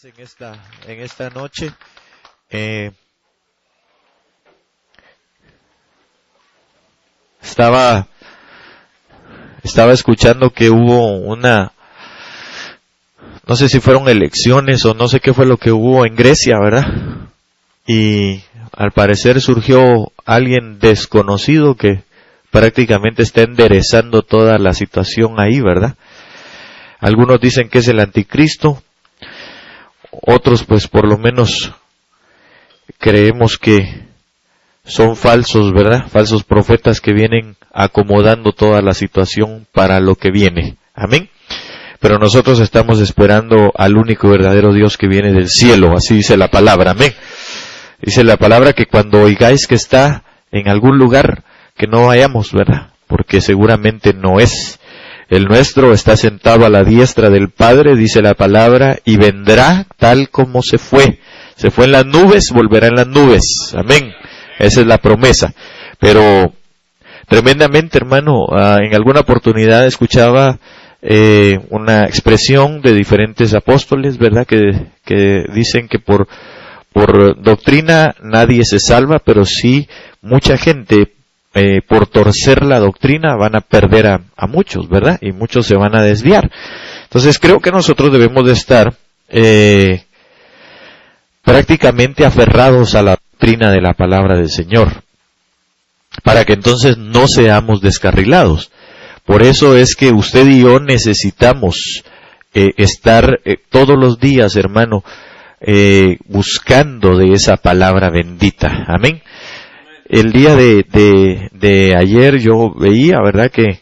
En esta noche. Estaba escuchando que hubo no sé si fueron elecciones o no sé qué fue lo que hubo en Grecia, ¿verdad? Y al parecer surgió alguien desconocido que prácticamente está enderezando toda la situación ahí, ¿verdad? Algunos dicen que es el anticristo, otros pues por lo menos creemos que son falsos, ¿verdad? Falsos profetas que vienen acomodando toda la situación para lo que viene. Amén. Pero nosotros estamos esperando al único verdadero Dios que viene del cielo, así dice la palabra. Amén. Dice la palabra que cuando oigáis que está en algún lugar, que no vayamos, ¿verdad? Porque seguramente no es. El nuestro está sentado a la diestra del Padre, dice la palabra, y vendrá tal como se fue. Se fue en las nubes, volverá en las nubes. Amén. Esa es la promesa. Pero tremendamente, hermano, en alguna oportunidad escuchaba una expresión de diferentes apóstoles, ¿verdad? Que dicen que por doctrina nadie se salva, pero sí mucha gente por torcer la doctrina van a perder a muchos, ¿verdad? Y muchos se van a desviar. Entonces creo que nosotros debemos de estar prácticamente aferrados a la doctrina de la palabra del Señor, para que entonces no seamos descarrilados. Por eso es que usted y yo necesitamos estar todos los días, hermano, buscando de esa palabra bendita. Amén. El día de ayer yo veía, ¿verdad?, que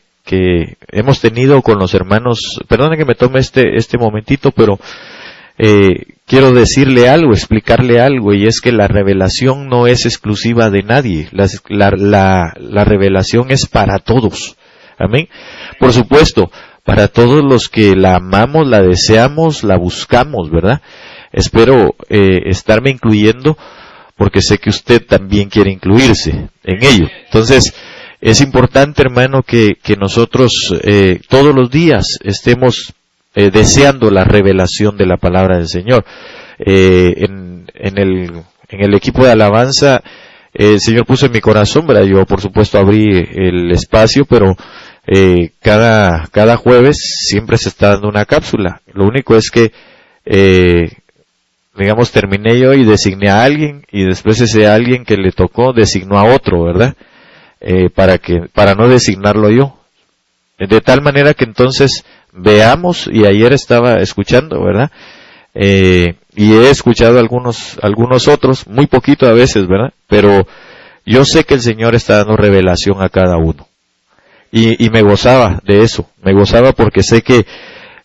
hemos tenido con los hermanos, perdone que me tome este momentito, pero quiero decirle algo, explicarle algo, y es que la revelación no es exclusiva de nadie, la revelación es para todos. Amén. Por supuesto, para todos los que la amamos, la deseamos, la buscamos, ¿verdad? Espero estarme incluyendo, porque sé que usted también quiere incluirse en ello. Entonces, es importante, hermano, que nosotros todos los días estemos deseando la revelación de la palabra del Señor. En el equipo de alabanza, el Señor puso en mi corazón, ¿verdad? Yo, por supuesto, abrí el espacio, pero cada jueves siempre se está dando una cápsula. Lo único es que digamos, terminé yo y designé a alguien, y después ese alguien que le tocó designó a otro, ¿verdad? Para no designarlo yo. De tal manera que entonces veamos, y ayer estaba escuchando, ¿verdad? Y he escuchado algunos otros, muy poquito a veces, ¿verdad? Pero yo sé que el Señor está dando revelación a cada uno. Y me gozaba de eso, me gozaba porque sé que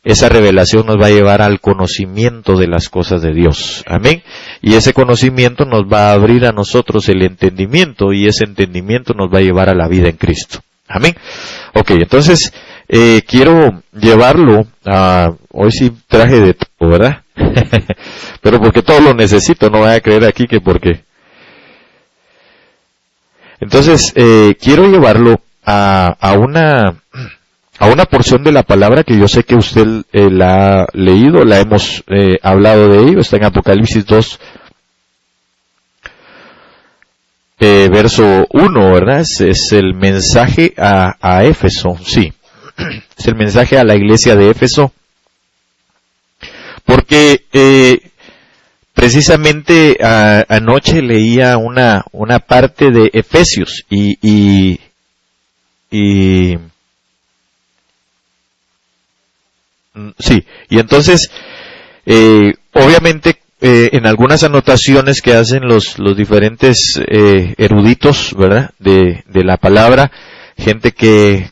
esa revelación nos va a llevar al conocimiento de las cosas de Dios. Amén. Y ese conocimiento nos va a abrir a nosotros el entendimiento, y ese entendimiento nos va a llevar a la vida en Cristo. Amén. Ok, entonces quiero llevarlo a... Hoy sí traje de todo, ¿verdad? Pero porque todo lo necesito, no vaya a creer aquí que porque... Entonces, quiero llevarlo a una porción de la palabra que yo sé que usted la ha leído, la hemos hablado de ello, está en Apocalipsis 2, verso 1, ¿verdad? Es el mensaje a Éfeso, sí, es el mensaje a la iglesia de Éfeso, porque precisamente anoche leía una parte de Efesios y entonces, obviamente, en algunas anotaciones que hacen los diferentes eruditos, ¿verdad?, de la palabra, gente que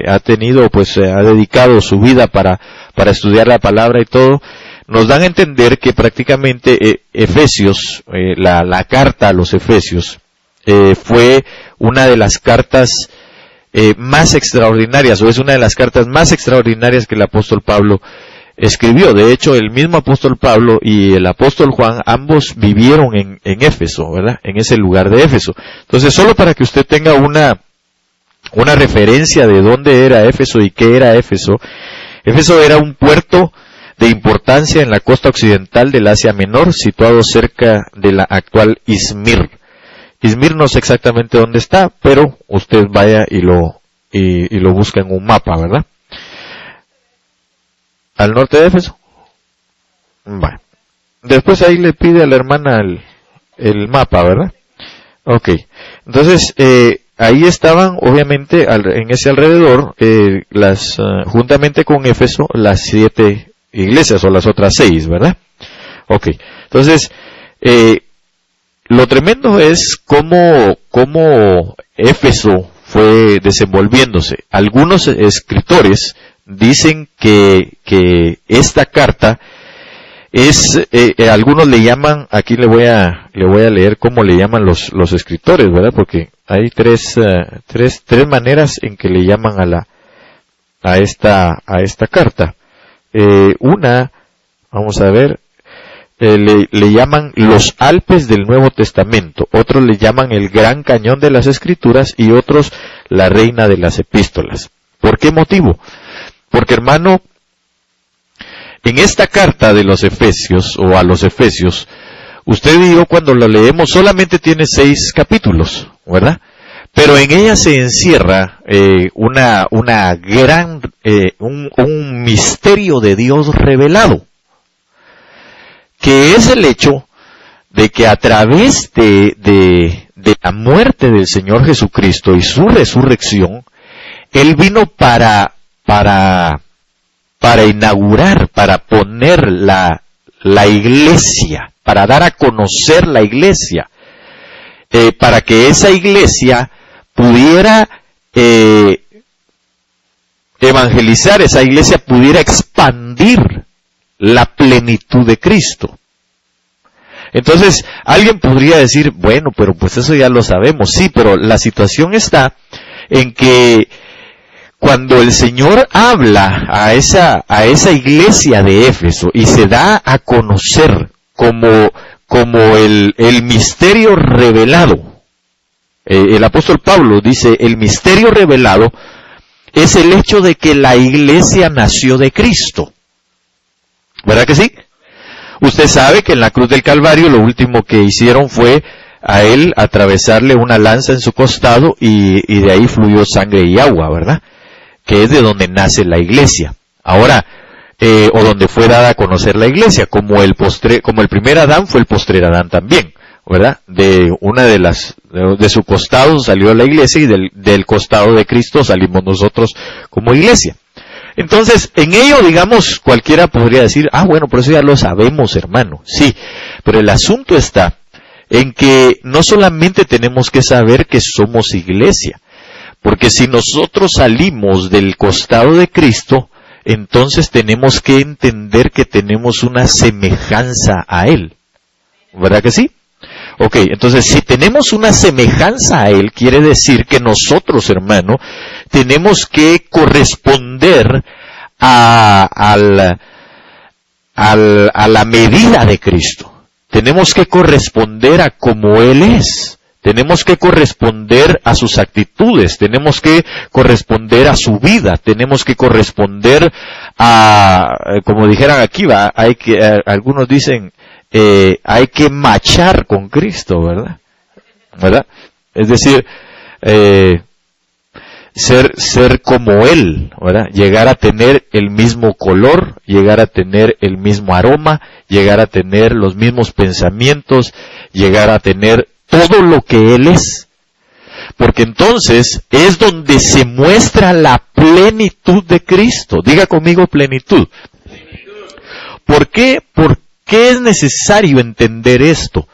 ha tenido, pues, ha dedicado su vida para estudiar la palabra y todo, nos dan a entender que prácticamente Efesios, la carta a los Efesios, fue una de las cartas más extraordinarias, o es una de las cartas más extraordinarias que el apóstol Pablo escribió. De hecho, el mismo apóstol Pablo y el apóstol Juan, ambos vivieron en Éfeso, ¿verdad? En ese lugar de Éfeso. Entonces, solo para que usted tenga una referencia de dónde era Éfeso y qué era Éfeso. Éfeso era un puerto de importancia en la costa occidental del Asia Menor, situado cerca de la actual Izmir. Izmir no sé exactamente dónde está, pero usted vaya y lo busca en un mapa, ¿verdad? ¿Al norte de Éfeso? Bueno. Después ahí le pide a la hermana el mapa, ¿verdad? Ok. Entonces, ahí estaban, obviamente, en ese alrededor, juntamente con Éfeso, las 7 iglesias, o las otras 6, ¿verdad? Ok. Entonces, lo tremendo es cómo Éfeso fue desenvolviéndose. Algunos escritores dicen que esta carta es, algunos le llaman, aquí le voy a leer cómo le llaman los escritores, ¿verdad? Porque hay tres maneras en que le llaman a esta carta. Vamos a ver, le llaman los Alpes del Nuevo Testamento, otros le llaman el Gran Cañón de las Escrituras y otros la Reina de las Epístolas. ¿Por qué motivo? Porque, hermano, en esta carta de los Efesios, o a los Efesios, usted y yo cuando lo leemos solamente tiene 6 capítulos, ¿verdad? Pero en ella se encierra una gran, un misterio de Dios revelado, que es el hecho de que a través de la muerte del Señor Jesucristo y su resurrección, Él vino para inaugurar, para poner la iglesia, para dar a conocer la iglesia, para que esa iglesia pudiera evangelizar, esa iglesia pudiera expandir la plenitud de Cristo. Entonces, alguien podría decir, bueno, pero pues eso ya lo sabemos. Sí, pero la situación está en que cuando el Señor habla a esa iglesia de Éfeso y se da a conocer como el misterio revelado, el apóstol Pablo dice, el misterio revelado es el hecho de que la iglesia nació de Cristo. ¿Verdad que sí? Usted sabe que en la cruz del Calvario lo último que hicieron fue a él atravesarle una lanza en su costado y de ahí fluyó sangre y agua, ¿verdad? Que es de donde nace la iglesia. Ahora, o donde fue dada a conocer la iglesia, como el primer Adán fue el postrer Adán también, ¿verdad? De su costado salió la iglesia y del costado de Cristo salimos nosotros como iglesia. Entonces, en ello, digamos, cualquiera podría decir, bueno, por eso ya lo sabemos, hermano. Sí, pero el asunto está en que no solamente tenemos que saber que somos iglesia, porque si nosotros salimos del costado de Cristo, entonces tenemos que entender que tenemos una semejanza a Él. ¿Verdad que sí? Ok, entonces si tenemos una semejanza a Él, quiere decir que nosotros, hermano, tenemos que corresponder a la medida de Cristo. Tenemos que corresponder a como Él es. Tenemos que corresponder a sus actitudes, tenemos que corresponder a su vida, tenemos que corresponder como dijeran aquí, algunos dicen, hay que machar con Cristo, ¿verdad? ¿Verdad? Es decir, ser como Él, ¿verdad? Llegar a tener el mismo color, llegar a tener el mismo aroma, llegar a tener los mismos pensamientos, llegar a tener todo lo que Él es. Porque entonces es donde se muestra la plenitud de Cristo. Diga conmigo plenitud. ¿Por qué es necesario entender esto?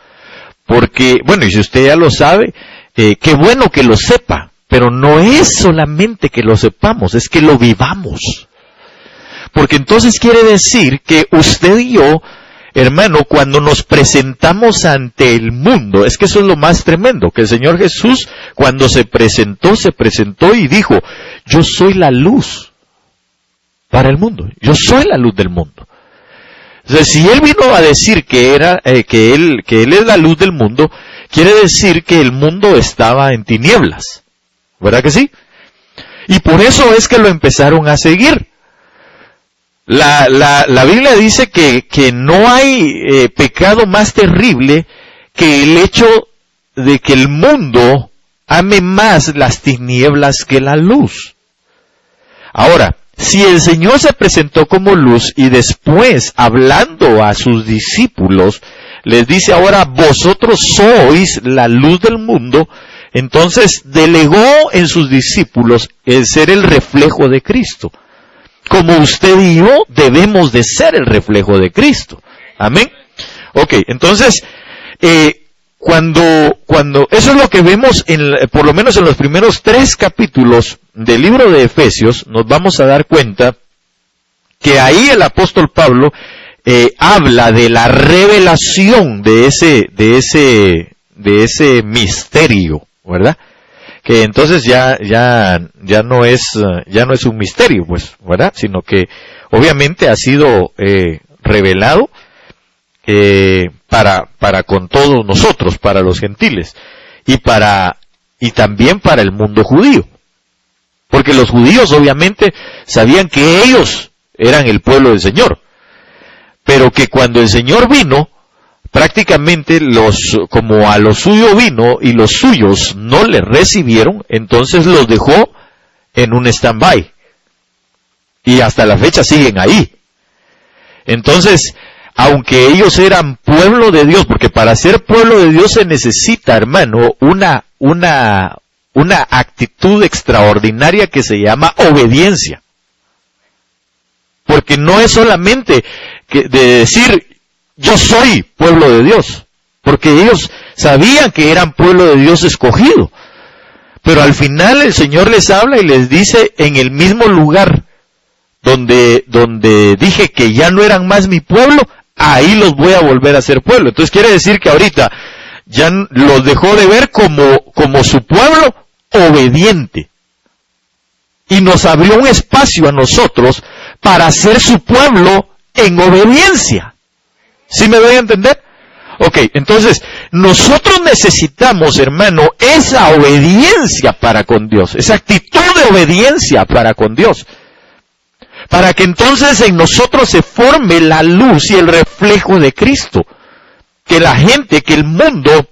Porque, bueno, y si usted ya lo sabe, qué bueno que lo sepa, pero no es solamente que lo sepamos, es que lo vivamos. Porque entonces quiere decir que usted y yo, hermano, cuando nos presentamos ante el mundo, es que eso es lo más tremendo, que el Señor Jesús, cuando se presentó y dijo, yo soy la luz para el mundo, yo soy la luz del mundo. Entonces, si Él vino a decir que Él es la luz del mundo, quiere decir que el mundo estaba en tinieblas, ¿verdad que sí? Y por eso es que lo empezaron a seguir. La Biblia dice que no hay pecado más terrible que el hecho de que el mundo ame más las tinieblas que la luz. Ahora, si el Señor se presentó como luz y después, hablando a sus discípulos, les dice ahora, vosotros sois la luz del mundo, entonces delegó en sus discípulos el ser el reflejo de Cristo. Como usted y yo debemos de ser el reflejo de Cristo. Amén. Ok, entonces, cuando eso es lo que vemos por lo menos en los primeros 3 capítulos del libro de Efesios, nos vamos a dar cuenta que ahí el apóstol Pablo habla de la revelación de ese misterio, ¿verdad? Que entonces ya no es un misterio, pues, ¿verdad? Sino que obviamente ha sido revelado para con todos nosotros, para los gentiles, y también para el mundo judío. Porque los judíos obviamente sabían que ellos eran el pueblo del Señor, pero que cuando el Señor vino, prácticamente como a lo suyo vino y los suyos no le recibieron, entonces los dejó en un stand-by. Y hasta la fecha siguen ahí. Entonces, aunque ellos eran pueblo de Dios, porque para ser pueblo de Dios se necesita, hermano, una actitud extraordinaria que se llama obediencia. Porque no es solamente de decir, yo soy pueblo de Dios, porque ellos sabían que eran pueblo de Dios escogido. Pero al final el Señor les habla y les dice, en el mismo lugar donde dije que ya no eran más mi pueblo, ahí los voy a volver a ser pueblo. Entonces quiere decir que ahorita ya los dejó de ver como su pueblo obediente. Y nos abrió un espacio a nosotros para ser su pueblo en obediencia. ¿Sí me doy a entender? Ok, entonces, nosotros necesitamos, hermano, esa obediencia para con Dios, esa actitud de obediencia para con Dios, para que entonces en nosotros se forme la luz y el reflejo de Cristo, que la gente, que el mundo,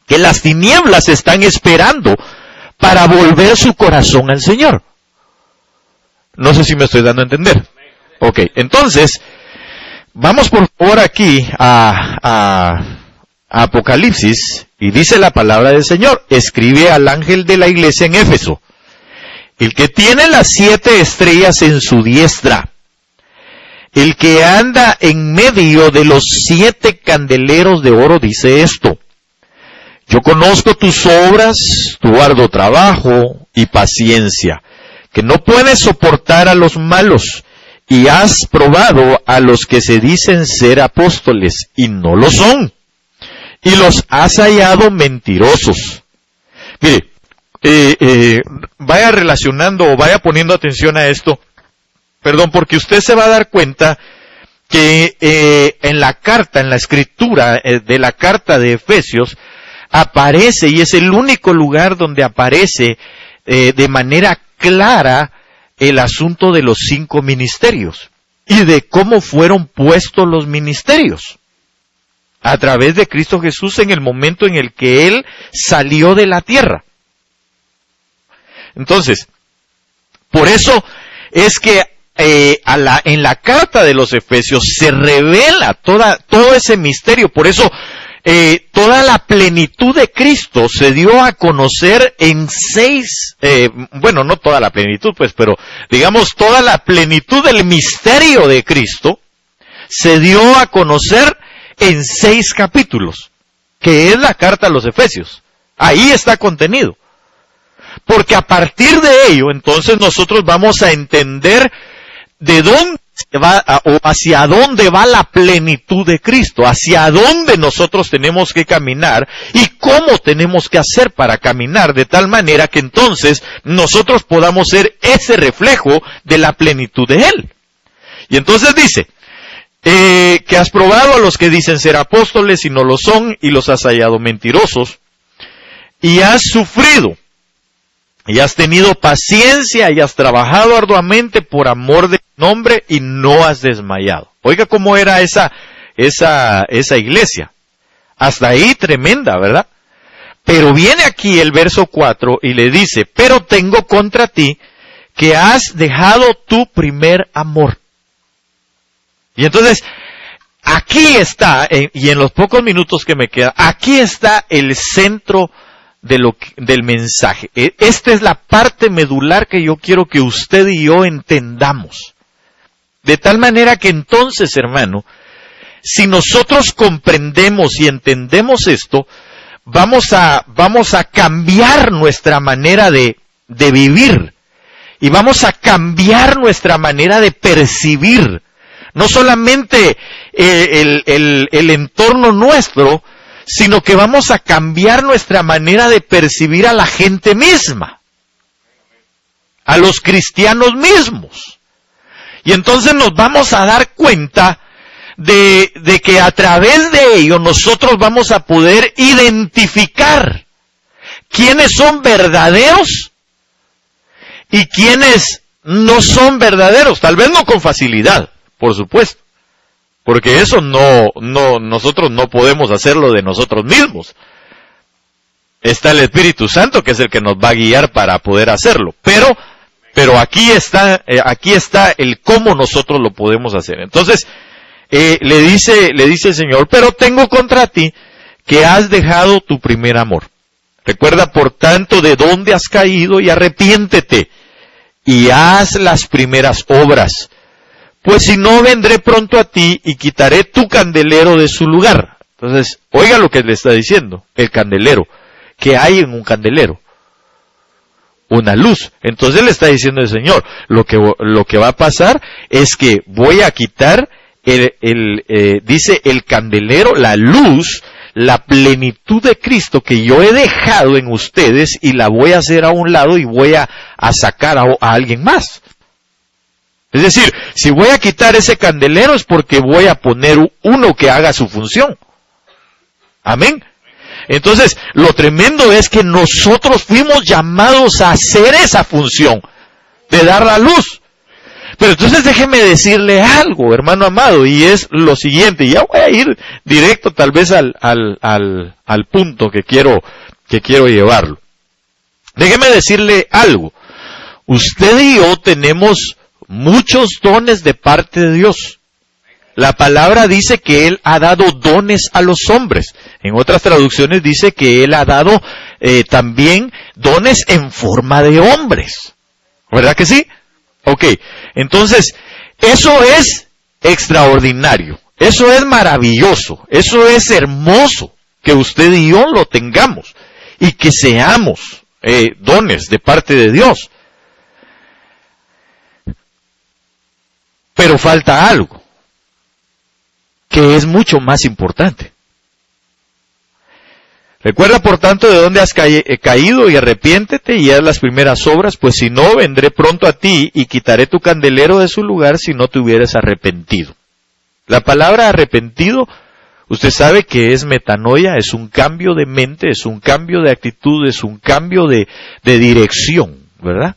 que las tinieblas están esperando para volver su corazón al Señor. No sé si me estoy dando a entender. Ok, entonces, vamos por favor aquí a Apocalipsis, y dice la palabra del Señor, escribe al ángel de la iglesia en Éfeso, el que tiene las 7 estrellas en su diestra, el que anda en medio de los 7 candeleros de oro, dice esto: yo conozco tus obras, tu arduo trabajo y paciencia, que no puedes soportar a los malos, y has probado a los que se dicen ser apóstoles y no lo son, y los has hallado mentirosos. Mire, vaya relacionando o vaya poniendo atención a esto, porque usted se va a dar cuenta que en la escritura de la carta de Efesios, aparece, y es el único lugar donde aparece de manera clara el asunto de los 5 ministerios y de cómo fueron puestos los ministerios a través de Cristo Jesús en el momento en el que Él salió de la tierra. Entonces, por eso es que en la carta de los Efesios se revela todo ese misterio. Por eso toda la plenitud de Cristo se dio a conocer en 6, no toda la plenitud, pues, pero digamos toda la plenitud del misterio de Cristo se dio a conocer en 6 capítulos, que es la carta a los Efesios. Ahí está contenido. Porque a partir de ello, entonces nosotros vamos a entender de dónde se va, o hacia dónde va la plenitud de Cristo, hacia dónde nosotros tenemos que caminar y cómo tenemos que hacer para caminar de tal manera que entonces nosotros podamos ser ese reflejo de la plenitud de Él. Y entonces dice, que has probado a los que dicen ser apóstoles y no lo son, y los has hallado mentirosos, y has sufrido, y has tenido paciencia, y has trabajado arduamente por amor de nombre y no has desmayado. Oiga cómo era esa iglesia. Hasta ahí tremenda, ¿verdad? Pero viene aquí el verso 4 y le dice, pero tengo contra ti que has dejado tu primer amor. Y entonces, aquí está, y en los pocos minutos que me quedan, aquí está el centro del mensaje. Esta es la parte medular que yo quiero que usted y yo entendamos. De tal manera que entonces, hermano, si nosotros comprendemos y entendemos esto, vamos a cambiar nuestra manera de vivir. Y vamos a cambiar nuestra manera de percibir. No solamente el entorno nuestro, sino que vamos a cambiar nuestra manera de percibir a la gente misma. A los cristianos mismos. Y entonces nos vamos a dar cuenta de que a través de ello nosotros vamos a poder identificar quiénes son verdaderos y quiénes no son verdaderos. Tal vez no con facilidad, por supuesto, porque eso nosotros no podemos hacerlo de nosotros mismos. Está el Espíritu Santo que es el que nos va a guiar para poder hacerlo, pero aquí está el cómo nosotros lo podemos hacer. Entonces, le dice el Señor, pero tengo contra ti que has dejado tu primer amor. Recuerda, por tanto, de dónde has caído y arrepiéntete y haz las primeras obras. Pues si no, vendré pronto a ti y quitaré tu candelero de su lugar. Entonces, oiga lo que le está diciendo, el candelero. ¿Qué hay en un candelero? Una luz. Entonces le está diciendo el Señor, lo que va a pasar es que voy a quitar dice el candelero, la luz, la plenitud de Cristo que yo he dejado en ustedes y la voy a hacer a un lado y voy a sacar a alguien más. Es decir, si voy a quitar ese candelero es porque voy a poner uno que haga su función. Amén. Entonces, lo tremendo es que nosotros fuimos llamados a hacer esa función, de dar la luz. Pero entonces déjeme decirle algo, hermano amado, y es lo siguiente, y ya voy a ir directo tal vez al punto que quiero llevarlo. Déjeme decirle algo. Usted y yo tenemos muchos dones de parte de Dios. La palabra dice que Él ha dado dones a los hombres. En otras traducciones dice que Él ha dado también dones en forma de hombres. ¿Verdad que sí? Ok, entonces, eso es extraordinario. Eso es maravilloso. Eso es hermoso que usted y yo lo tengamos. Y que seamos dones de parte de Dios. Pero falta algo que es mucho más importante. Recuerda, por tanto, de dónde has caído y arrepiéntete y haz las primeras obras, pues si no, vendré pronto a ti y quitaré tu candelero de su lugar si no te hubieras arrepentido. La palabra arrepentido, usted sabe que es metanoia, es un cambio de mente, es un cambio de actitud, es un cambio de dirección, ¿verdad?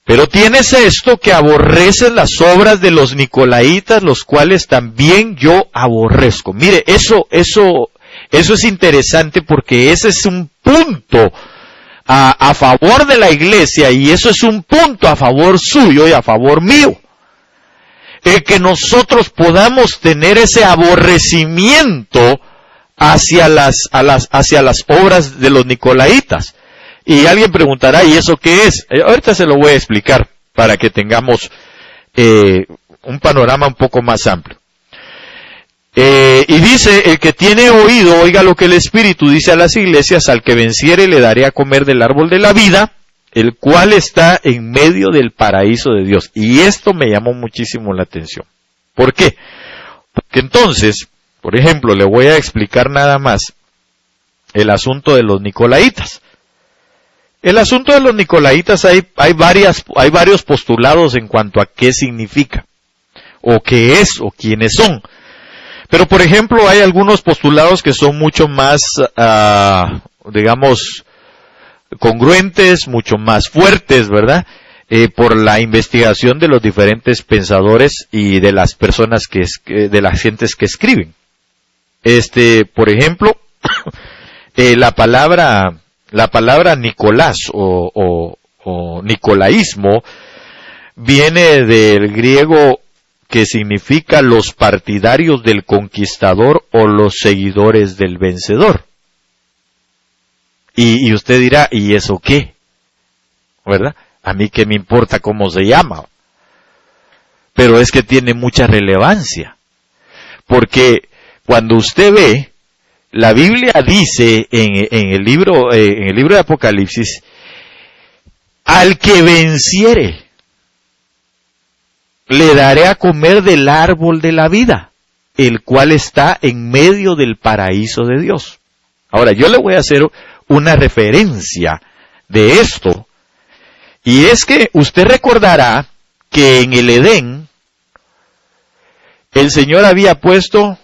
Pero tienes esto, que aborreces las obras de los nicolaitas, los cuales también yo aborrezco. Mire, eso es interesante porque ese es un punto a favor de la iglesia y eso es un punto a favor suyo y a favor mío. El que nosotros podamos tener ese aborrecimiento hacia las obras de los nicolaitas. Y alguien preguntará, ¿y eso qué es? Ahorita se lo voy a explicar para que tengamos un panorama un poco más amplio. Y dice, el que tiene oído, oiga lo que el Espíritu dice a las iglesias, al que venciere le daré a comer del árbol de la vida, el cual está en medio del paraíso de Dios. Y esto me llamó muchísimo la atención. ¿Por qué? Porque entonces, por ejemplo, le voy a explicar nada más el asunto de los nicolaitas. El asunto de los nicolaitas hay varios postulados en cuanto a qué significa, o qué es, o quiénes son. Pero, por ejemplo, hay algunos postulados que son mucho más, digamos, congruentes, mucho más fuertes, ¿verdad? por la investigación de los diferentes pensadores y de las personas de las gentes que escriben. Por ejemplo, la palabra Nicolás o nicolaísmo viene del griego que significa los partidarios del conquistador o los seguidores del vencedor. Y usted dirá, ¿y eso qué? ¿Verdad? A mí qué me importa cómo se llama. Pero es que tiene mucha relevancia. Porque cuando usted ve, la Biblia dice en el libro de Apocalipsis, al que venciere, le daré a comer del árbol de la vida, el cual está en medio del paraíso de Dios. Ahora, yo le voy a hacer una referencia de esto, y es que usted recordará que en el Edén, el Señor había puesto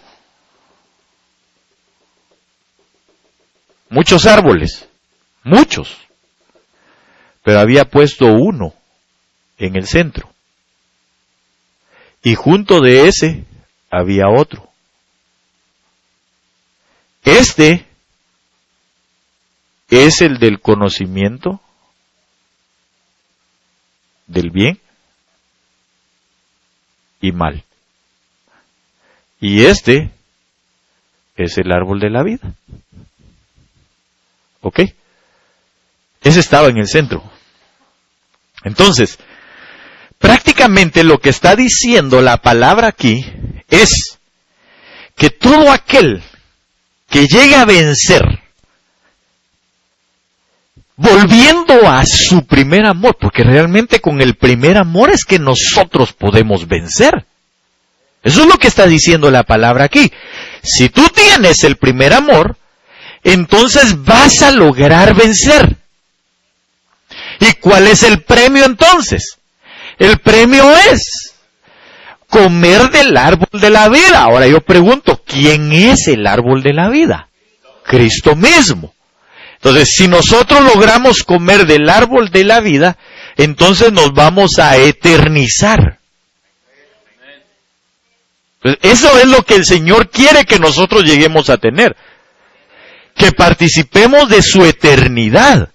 muchos árboles, muchos, pero había puesto uno en el centro. Y junto de ese había otro. Este es el del conocimiento del bien y mal. Y este es el árbol de la vida. ¿Ok? Ese estaba en el centro. Entonces, prácticamente lo que está diciendo la palabra aquí es que todo aquel que llegue a vencer, volviendo a su primer amor, porque realmente con el primer amor es que nosotros podemos vencer. Eso es lo que está diciendo la palabra aquí. Si tú tienes el primer amor, entonces vas a lograr vencer. ¿Y cuál es el premio entonces? El premio es comer del árbol de la vida. Ahora yo pregunto, ¿quién es el árbol de la vida? Cristo mismo. Entonces, si nosotros logramos comer del árbol de la vida, entonces nos vamos a eternizar. Pues eso es lo que el Señor quiere que nosotros lleguemos a tener. Que participemos de su eternidad.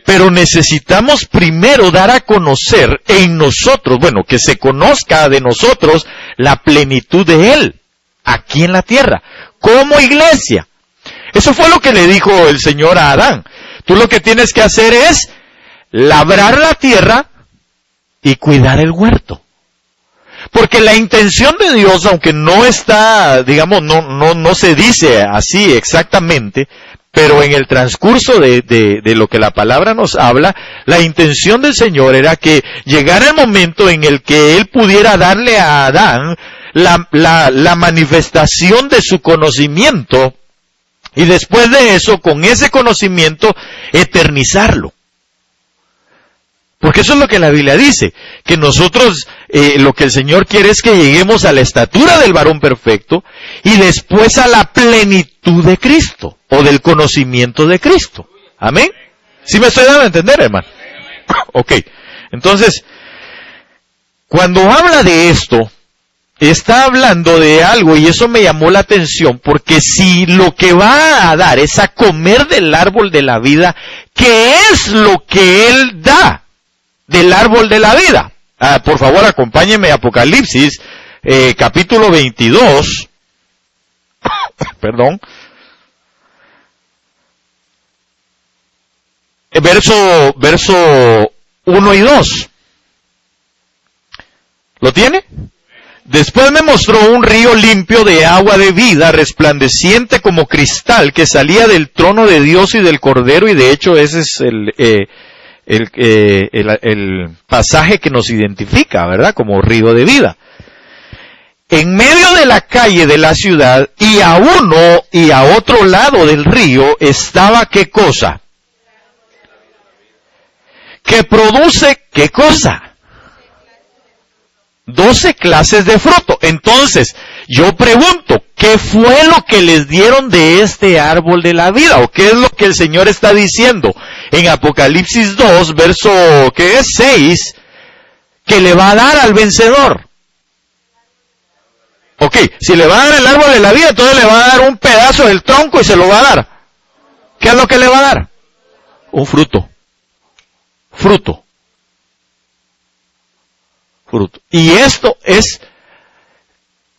Pero necesitamos primero dar a conocer en nosotros, bueno, que se conozca de nosotros la plenitud de Él, aquí en la tierra, como iglesia. Eso fue lo que le dijo el Señor a Adán. Tú lo que tienes que hacer es labrar la tierra y cuidar el huerto. Porque la intención de Dios, aunque no está, digamos, no se dice así exactamente, pero en el transcurso de lo que la palabra nos habla, la intención del Señor era que llegara el momento en el que Él pudiera darle a Adán la manifestación de su conocimiento, y después de eso, con ese conocimiento, eternizarlo. Porque eso es lo que la Biblia dice, que nosotros, lo que el Señor quiere es que lleguemos a la estatura del varón perfecto y después a la plenitud de Cristo, o del conocimiento de Cristo. ¿Amén? ¿Sí me estoy dando a entender, hermano? Ok, entonces, cuando habla de esto, está hablando de algo, y eso me llamó la atención, porque si lo que va a dar es a comer del árbol de la vida, ¿qué es lo que Él da del árbol de la vida? Por favor, acompáñenme a Apocalipsis, capítulo 22, perdón, verso 1 y 2. ¿Lo tiene? Después me mostró un río limpio de agua de vida, resplandeciente como cristal, que salía del trono de Dios y del Cordero, y de hecho ese es el pasaje que nos identifica, ¿verdad? Como río de vida. En medio de la calle de la ciudad, y a uno y a otro lado del río, estaba ¿qué cosa? Que produce ¿qué cosa? 12 clases de fruto. Entonces, yo pregunto, ¿qué fue lo que les dieron de este árbol de la vida? ¿O qué es lo que el Señor está diciendo en Apocalipsis 2, verso, ¿qué es? 6, que le va a dar al vencedor? Ok, si le va a dar el árbol de la vida, entonces le va a dar un pedazo del tronco y se lo va a dar. ¿Qué es lo que le va a dar? Un fruto. Fruto. Fruto. Y esto es,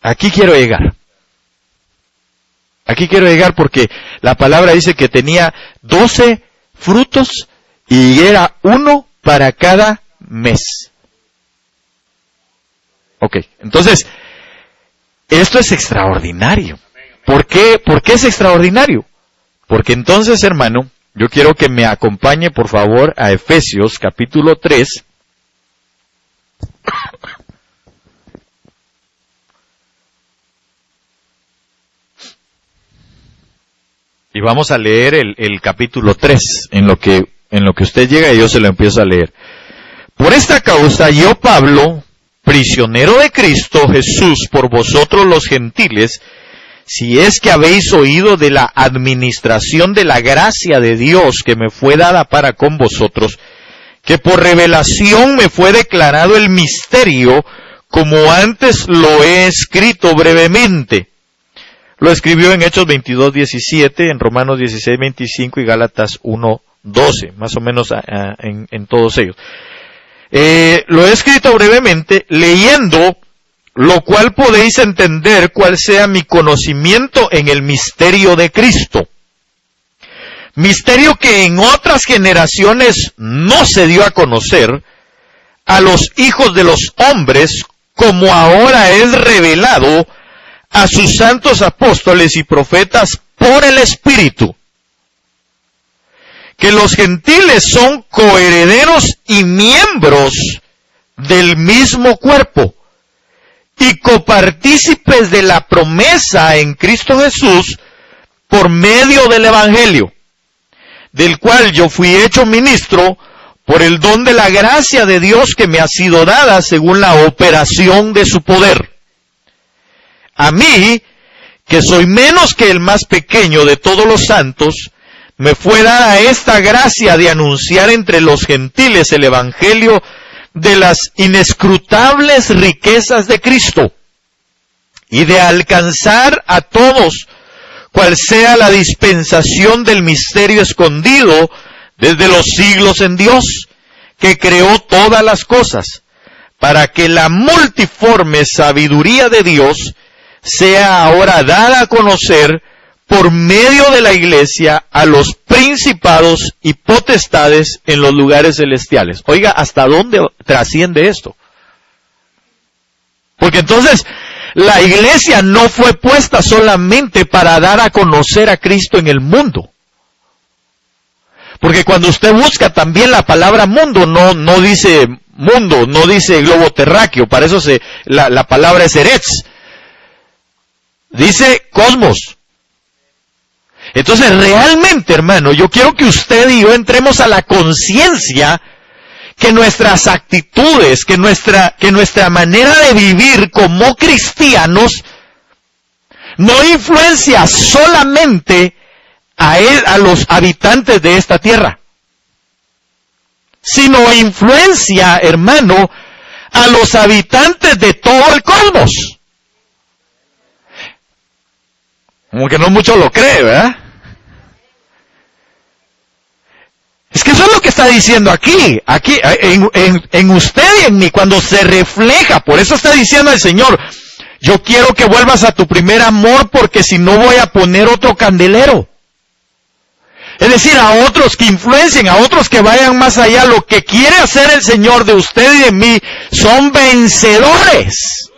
aquí quiero llegar. Aquí quiero llegar porque la palabra dice que tenía 12 frutos y era uno para cada mes. Ok, entonces, esto es extraordinario. ¿Por qué es extraordinario? Porque entonces, hermano, yo quiero que me acompañe, por favor, a Efesios capítulo 3. Y vamos a leer el capítulo 3, en lo que usted llega y yo se lo empiezo a leer. Por esta causa, yo, Pablo, prisionero de Cristo Jesús por vosotros los gentiles, si es que habéis oído de la administración de la gracia de Dios que me fue dada para con vosotros, que por revelación me fue declarado el misterio, como antes lo he escrito brevemente. Lo escribió en Hechos 22:17, en Romanos 16:25 y Gálatas 1:12, más o menos en todos ellos. Lo he escrito brevemente, leyendo, lo cual podéis entender cuál sea mi conocimiento en el misterio de Cristo. Misterio que en otras generaciones no se dio a conocer a los hijos de los hombres, como ahora es revelado a sus santos apóstoles y profetas por el Espíritu. Que los gentiles son coherederos y miembros del mismo cuerpo, y copartícipes de la promesa en Cristo Jesús por medio del Evangelio, del cual yo fui hecho ministro por el don de la gracia de Dios que me ha sido dada según la operación de su poder. A mí, que soy menos que el más pequeño de todos los santos, me fue dada esta gracia de anunciar entre los gentiles el Evangelio de las inescrutables riquezas de Cristo, y de alcanzar a todos cual sea la dispensación del misterio escondido desde los siglos en Dios, que creó todas las cosas, para que la multiforme sabiduría de Dios sea ahora dada a conocer por medio de la iglesia a los principados y potestades en los lugares celestiales. Oiga, ¿hasta dónde trasciende esto? Porque entonces, la iglesia no fue puesta solamente para dar a conocer a Cristo en el mundo. Porque cuando usted busca también la palabra mundo, no dice mundo, no dice globo terráqueo, para eso la palabra es eretz. Dice cosmos. Entonces realmente, hermano, yo quiero que usted y yo entremos a la conciencia que nuestras actitudes, que nuestra manera de vivir como cristianos no influencia solamente a los habitantes de esta tierra, sino influencia, hermano, a los habitantes de todo el cosmos. Como que no mucho lo cree, ¿verdad? Es que eso es lo que está diciendo aquí en usted y en mí, cuando se refleja. Por eso está diciendo el Señor, yo quiero que vuelvas a tu primer amor, porque si no voy a poner otro candelero. Es decir, a otros que influencien, a otros que vayan más allá. Lo que quiere hacer el Señor de usted y de mí son vencedores.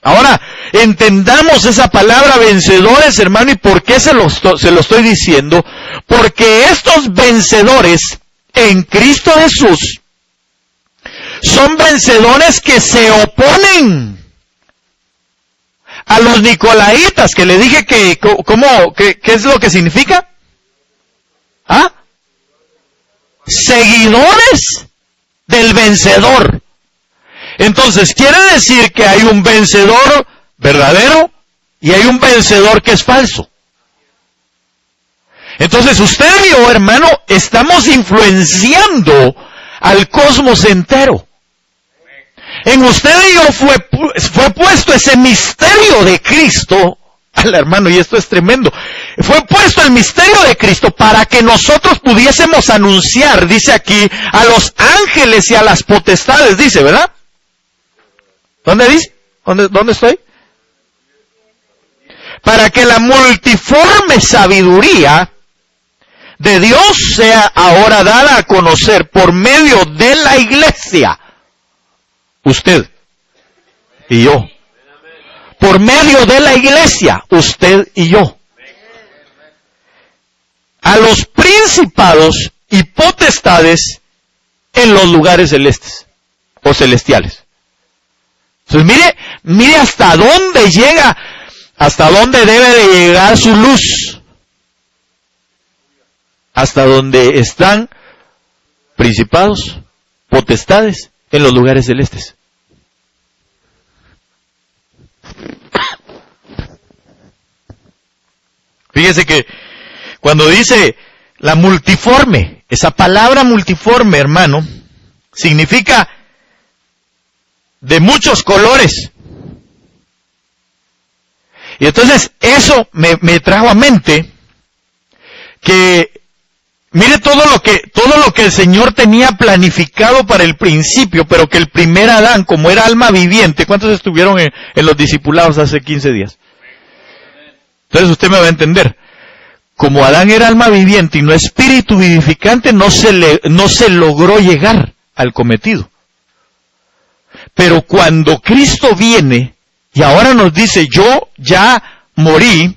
Ahora, entendamos esa palabra vencedores, hermano, y por qué se lo estoy diciendo. Porque estos vencedores en Cristo Jesús son vencedores que se oponen a los nicolaitas, que le dije que, ¿qué es lo que significa? ¿Ah? Seguidores del vencedor. Entonces, quiere decir que hay un vencedor verdadero y hay un vencedor que es falso. Entonces, usted y yo, hermano, estamos influenciando al cosmos entero. En usted y yo fue puesto ese misterio de Cristo, al hermano, y esto es tremendo, fue puesto el misterio de Cristo para que nosotros pudiésemos anunciar, dice aquí, a los ángeles y a las potestades, dice, ¿verdad? ¿Dónde dice? ¿Dónde estoy? Para que la multiforme sabiduría de Dios sea ahora dada a conocer por medio de la iglesia. Usted y yo. Por medio de la iglesia, usted y yo. A los principados y potestades en los lugares celestes o celestiales. Entonces mire hasta dónde llega, hasta dónde debe de llegar su luz. Hasta donde están principados, potestades en los lugares celestes. Fíjese que cuando dice la multiforme, esa palabra multiforme, hermano, significa de muchos colores. Y entonces eso me trajo a mente que mire todo lo que el Señor tenía planificado para el principio, pero que el primer Adán, como era alma viviente, ¿cuántos estuvieron en los discipulados hace 15 días? Entonces usted me va a entender. Como Adán era alma viviente y no espíritu vivificante, no se logró llegar al cometido. Pero cuando Cristo viene y ahora nos dice, yo ya morí,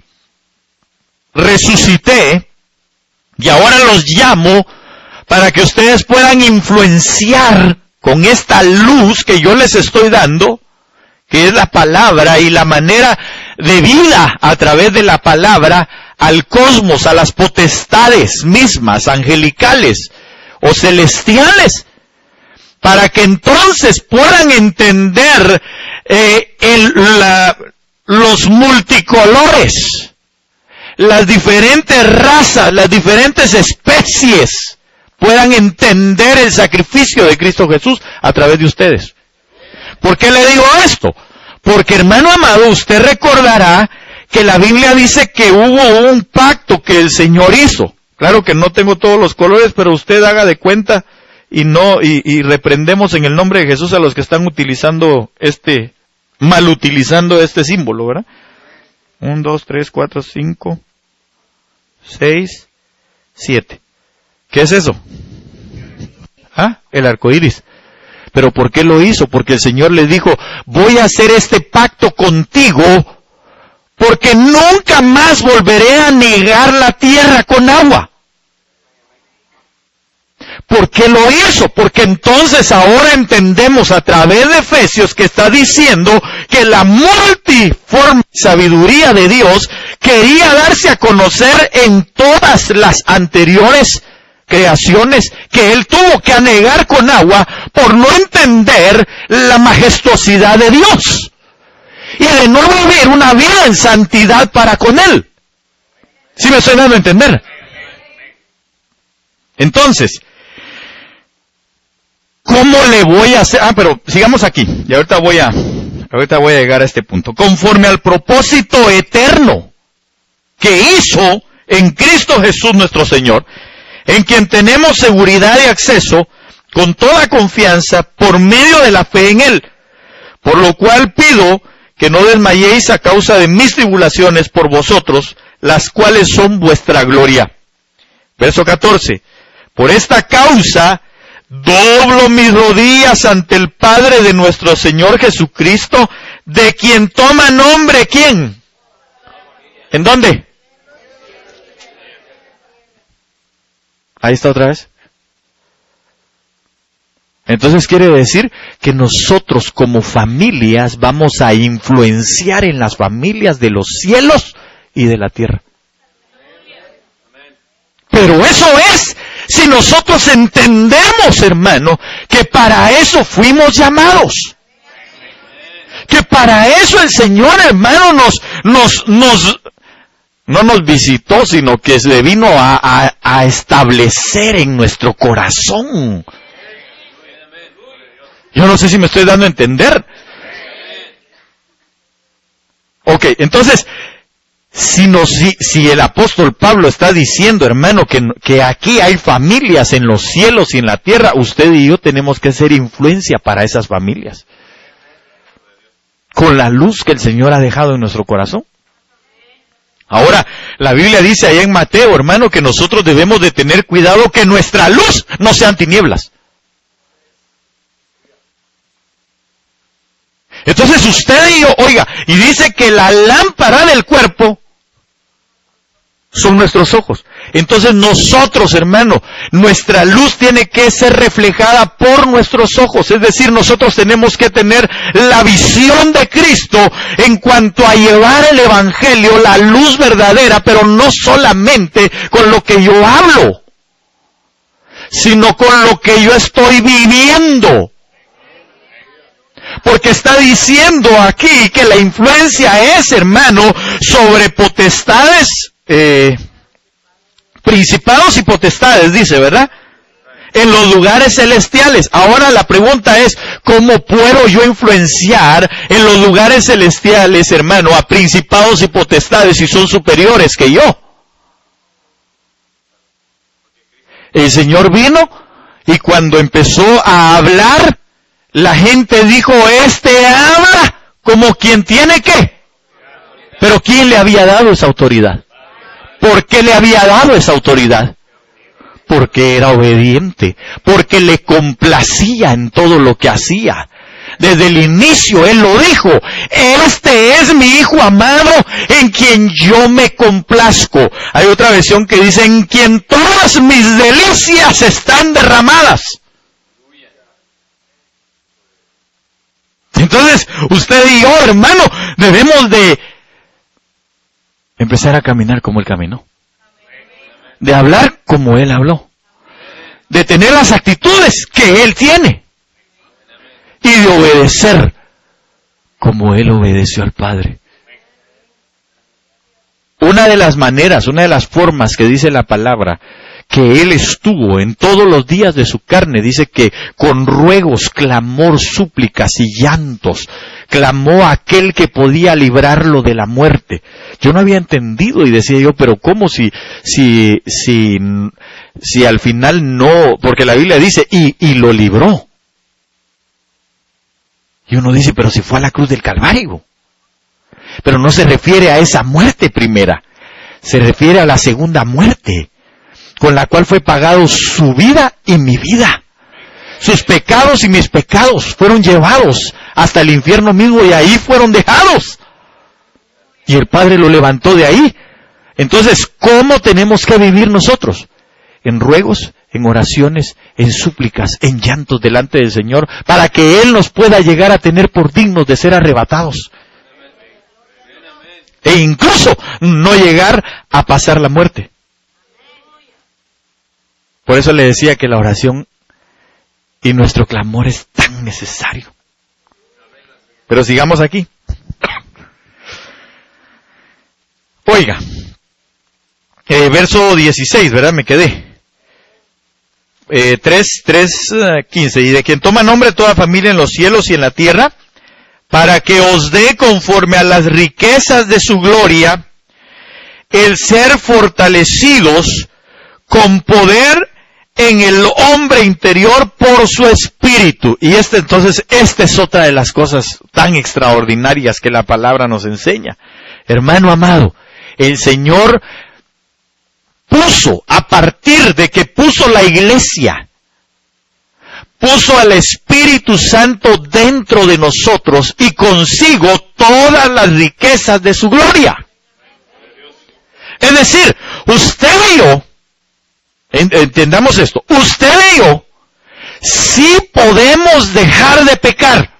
resucité, y ahora los llamo para que ustedes puedan influenciar con esta luz que yo les estoy dando, que es la palabra y la manera de vida a través de la palabra, al cosmos, a las potestades mismas, angelicales o celestiales, para que entonces puedan entender los multicolores, las diferentes razas, las diferentes especies, puedan entender el sacrificio de Cristo Jesús a través de ustedes. ¿Por qué le digo esto? Porque, hermano amado, usted recordará que la Biblia dice que hubo un pacto que el Señor hizo. Claro que no tengo todos los colores, pero usted haga de cuenta y reprendemos en el nombre de Jesús a los que están utilizando mal utilizando este símbolo, ¿verdad? 1, 2, 3, 4, 5, 6, 7. ¿Qué es eso? El arco iris. ¿Pero por qué lo hizo? Porque el Señor le dijo, voy a hacer este pacto contigo, porque nunca más volveré a negar la tierra con agua. ¿Por qué lo hizo? Porque entonces ahora entendemos a través de Efesios que está diciendo que la multiforme sabiduría de Dios quería darse a conocer en todas las anteriores creaciones que Él tuvo que anegar con agua por no entender la majestuosidad de Dios y de no vivir una vida en santidad para con Él. ¿Sí me estoy dando a entender? Entonces, ¿cómo le voy a hacer? Pero sigamos aquí, y ahorita voy a llegar a este punto. Conforme al propósito eterno que hizo en Cristo Jesús nuestro Señor, en quien tenemos seguridad y acceso con toda confianza por medio de la fe en Él. Por lo cual pido que no desmayéis a causa de mis tribulaciones por vosotros, las cuales son vuestra gloria. Verso 14. Por esta causa doblo mis rodillas ante el Padre de nuestro Señor Jesucristo, de quien toma nombre, ¿quién? ¿En dónde? Ahí está otra vez. Entonces quiere decir que nosotros como familias vamos a influenciar en las familias de los cielos y de la tierra. Pero eso es si nosotros entendemos, hermano, que para eso fuimos llamados. Que para eso el Señor, hermano, no nos visitó, sino que se vino a establecer en nuestro corazón. Yo no sé si me estoy dando a entender. Ok, entonces, si el apóstol Pablo está diciendo, hermano, que aquí hay familias en los cielos y en la tierra, usted y yo tenemos que ser influencia para esas familias. Con la luz que el Señor ha dejado en nuestro corazón. Ahora, la Biblia dice allá en Mateo, hermano, que nosotros debemos de tener cuidado que nuestra luz no sean tinieblas. Entonces usted y yo, oiga, y dice que la lámpara del cuerpo son nuestros ojos. Entonces nosotros, hermano, nuestra luz tiene que ser reflejada por nuestros ojos. Es decir, nosotros tenemos que tener la visión de Cristo en cuanto a llevar el Evangelio, la luz verdadera, pero no solamente con lo que yo hablo, sino con lo que yo estoy viviendo. Porque está diciendo aquí que la influencia es, hermano, sobre potestades, principados y potestades, dice, ¿verdad? En los lugares celestiales. Ahora la pregunta es, ¿cómo puedo yo influenciar en los lugares celestiales, hermano, a principados y potestades si son superiores que yo? El Señor vino y cuando empezó a hablar, la gente dijo, este habla como quien tiene ¿qué? Pero ¿quién le había dado esa autoridad? ¿Por qué le había dado esa autoridad? Porque era obediente, porque le complacía en todo lo que hacía. Desde el inicio Él lo dijo, este es mi Hijo amado en quien yo me complazco. Hay otra versión que dice, en quien todas mis delicias están derramadas. Entonces, usted y yo, hermano, debemos de empezar a caminar como Él caminó. De hablar como Él habló. De tener las actitudes que Él tiene. Y de obedecer como Él obedeció al Padre. Una de las maneras, una de las formas que dice la palabra, que Él estuvo en todos los días de su carne, dice que con ruegos, clamor, súplicas y llantos, clamó a aquel que podía librarlo de la muerte. Yo no había entendido y decía yo, pero ¿cómo si al final no? Porque la Biblia dice, y lo libró. Y uno dice, pero si fue a la cruz del Calvario. Pero no se refiere a esa muerte primera, se refiere a la segunda muerte, con la cual fue pagado su vida y mi vida. Sus pecados y mis pecados fueron llevados hasta el infierno mismo y ahí fueron dejados. Y el Padre lo levantó de ahí. Entonces, ¿cómo tenemos que vivir nosotros? En ruegos, en oraciones, en súplicas, en llantos delante del Señor, para que Él nos pueda llegar a tener por dignos de ser arrebatados. E incluso no llegar a pasar la muerte. Por eso le decía que la oración y nuestro clamor es tan necesario. Pero sigamos aquí. Oiga, verso 16, ¿verdad? Me quedé. 3:15. Y de quien toma nombre toda familia en los cielos y en la tierra, para que os dé conforme a las riquezas de su gloria, el ser fortalecidos con poder en el hombre interior por su espíritu. Y esta es otra de las cosas tan extraordinarias que la palabra nos enseña. Hermano amado, el Señor puso, a partir de que puso la iglesia, puso al Espíritu Santo dentro de nosotros y consigo todas las riquezas de su gloria. Es decir, usted y yo, entendamos esto, usted y yo sí podemos dejar de pecar.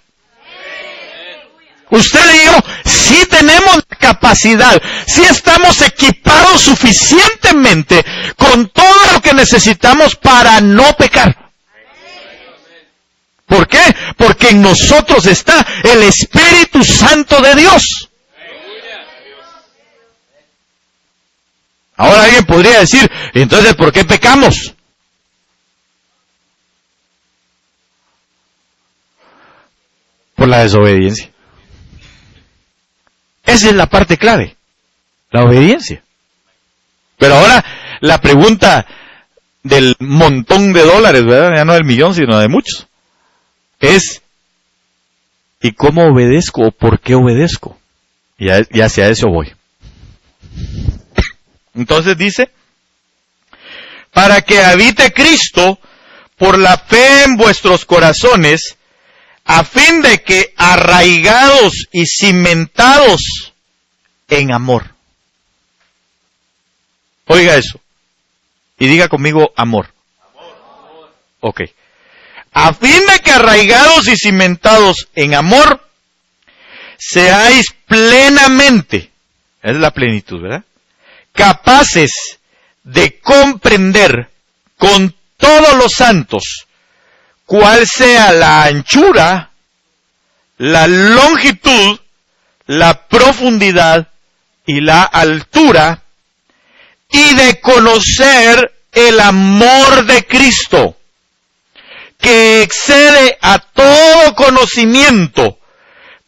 Usted y yo sí tenemos capacidad, sí estamos equipados suficientemente con todo lo que necesitamos para no pecar. ¿Por qué? Porque en nosotros está el Espíritu Santo de Dios. Ahora alguien podría decir, entonces, ¿por qué pecamos? Por la desobediencia. Esa es la parte clave, la obediencia. Pero ahora la pregunta del montón de dólares, ¿verdad? Ya no del millón, sino de muchos, es, ¿y cómo obedezco o por qué obedezco? Y hacia eso voy. Entonces dice, para que habite Cristo por la fe en vuestros corazones, a fin de que arraigados y cimentados en amor. Oiga eso. Y diga conmigo amor. Ok. A fin de que arraigados y cimentados en amor, seáis plenamente, es la plenitud, ¿verdad? Capaces de comprender con todos los santos cuál sea la anchura, la longitud, la profundidad y la altura, y de conocer el amor de Cristo, que excede a todo conocimiento,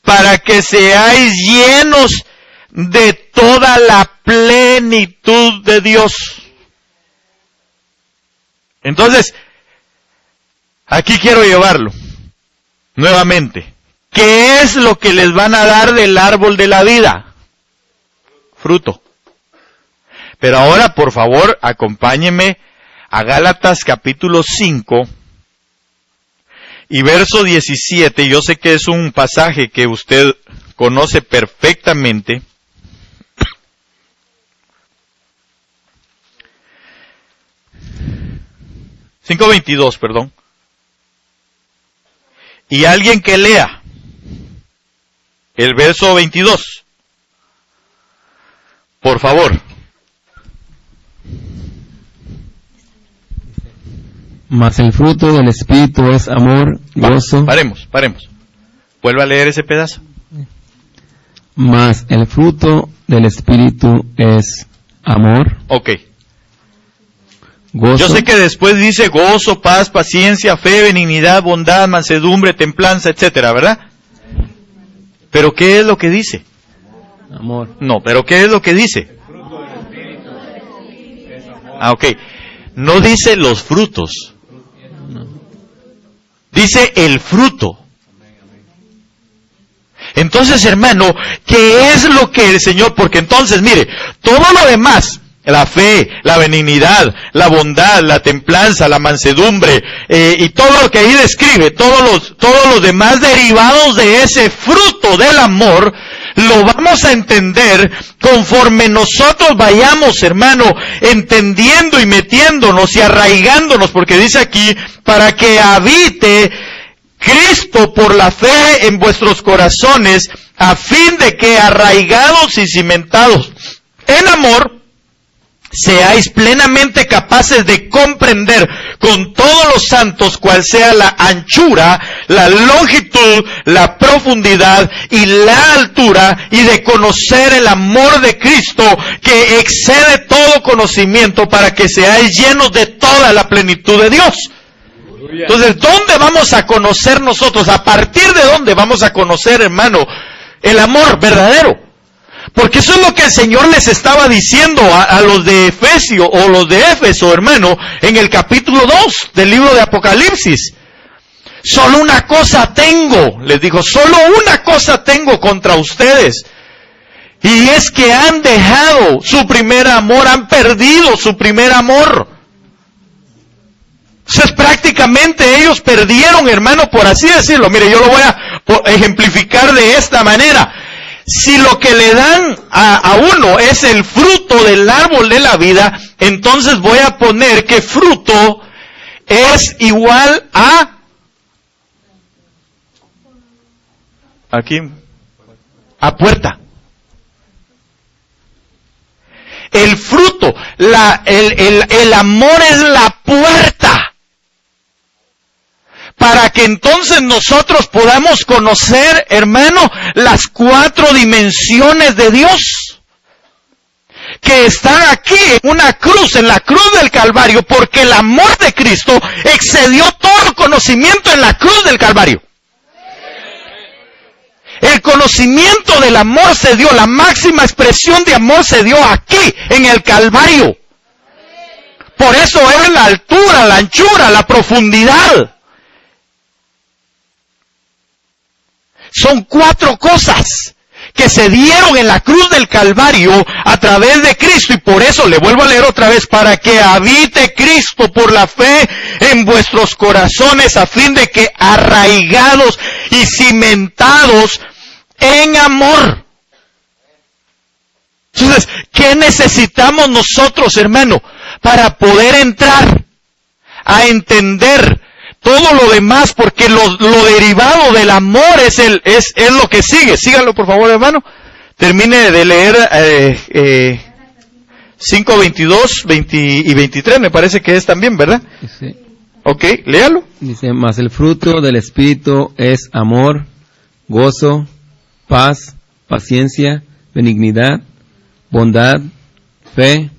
para que seáis llenos de toda la plenitud de Dios. Entonces, aquí quiero llevarlo nuevamente. ¿Qué es lo que les van a dar del árbol de la vida? Fruto. Pero ahora, por favor, acompáñenme a Gálatas capítulo 5 y verso 17. Yo sé que es un pasaje que usted conoce perfectamente. (5:22), perdón. Y alguien que lea el verso 22. Por favor. Mas el fruto del Espíritu es amor, gozo. Paremos. Vuelva a leer ese pedazo. Mas el fruto del Espíritu es amor. Ok. Gozo. Yo sé que después dice gozo, paz, paciencia, fe, benignidad, bondad, mansedumbre, templanza, etcétera, ¿verdad? Pero ¿qué es lo que dice? Amor. No, pero ¿qué es lo que dice? Ok. No dice los frutos. Dice el fruto. Entonces, hermano, ¿qué es lo que el Señor? Porque entonces, mire, todo lo demás, la fe, la benignidad, la bondad, la templanza, la mansedumbre, y todo lo que ahí describe, todos los demás derivados de ese fruto del amor, lo vamos a entender conforme nosotros vayamos, hermano, entendiendo y metiéndonos y arraigándonos, porque dice aquí, para que habite Cristo por la fe en vuestros corazones, a fin de que arraigados y cimentados en amor, seáis plenamente capaces de comprender con todos los santos cuál sea la anchura, la longitud, la profundidad y la altura, y de conocer el amor de Cristo que excede todo conocimiento, para que seáis llenos de toda la plenitud de Dios. Entonces, ¿dónde vamos a conocer nosotros? ¿A partir de dónde vamos a conocer, hermano, el amor verdadero? Porque eso es lo que el Señor les estaba diciendo a los de Efesio, o los de Éfeso, hermano, en el capítulo 2 del libro de Apocalipsis. Solo una cosa tengo, les dijo, solo una cosa tengo contra ustedes. Y es que han dejado su primer amor, han perdido su primer amor. Entonces prácticamente ellos perdieron, hermano, por así decirlo. Mire, yo lo voy a ejemplificar de esta manera. Si lo que le dan a uno es el fruto del árbol de la vida, entonces voy a poner que fruto es igual a... Aquí. A puerta. El fruto, el amor es la puerta para que entonces nosotros podamos conocer, hermano, las 4 dimensiones de Dios que están aquí en una cruz, en la cruz del Calvario, porque el amor de Cristo excedió todo conocimiento en la cruz del Calvario. El conocimiento del amor se dio, la máxima expresión de amor se dio aquí, en el Calvario. Por eso es la altura, la anchura, la profundidad. Son 4 cosas que se dieron en la cruz del Calvario a través de Cristo, y por eso le vuelvo a leer otra vez, para que habite Cristo por la fe en vuestros corazones, a fin de que arraigados y cimentados en amor. Entonces, ¿qué necesitamos nosotros, hermano, para poder entrar a entender todo lo demás? Porque lo derivado del amor es lo que sigue. Síganlo, por favor, hermano. Termine de leer 5, 22, 20 y 23, me parece que es también, ¿verdad? Sí. Ok, léalo. Dice, mas el fruto del Espíritu es amor, gozo, paz, paciencia, benignidad, bondad, fe,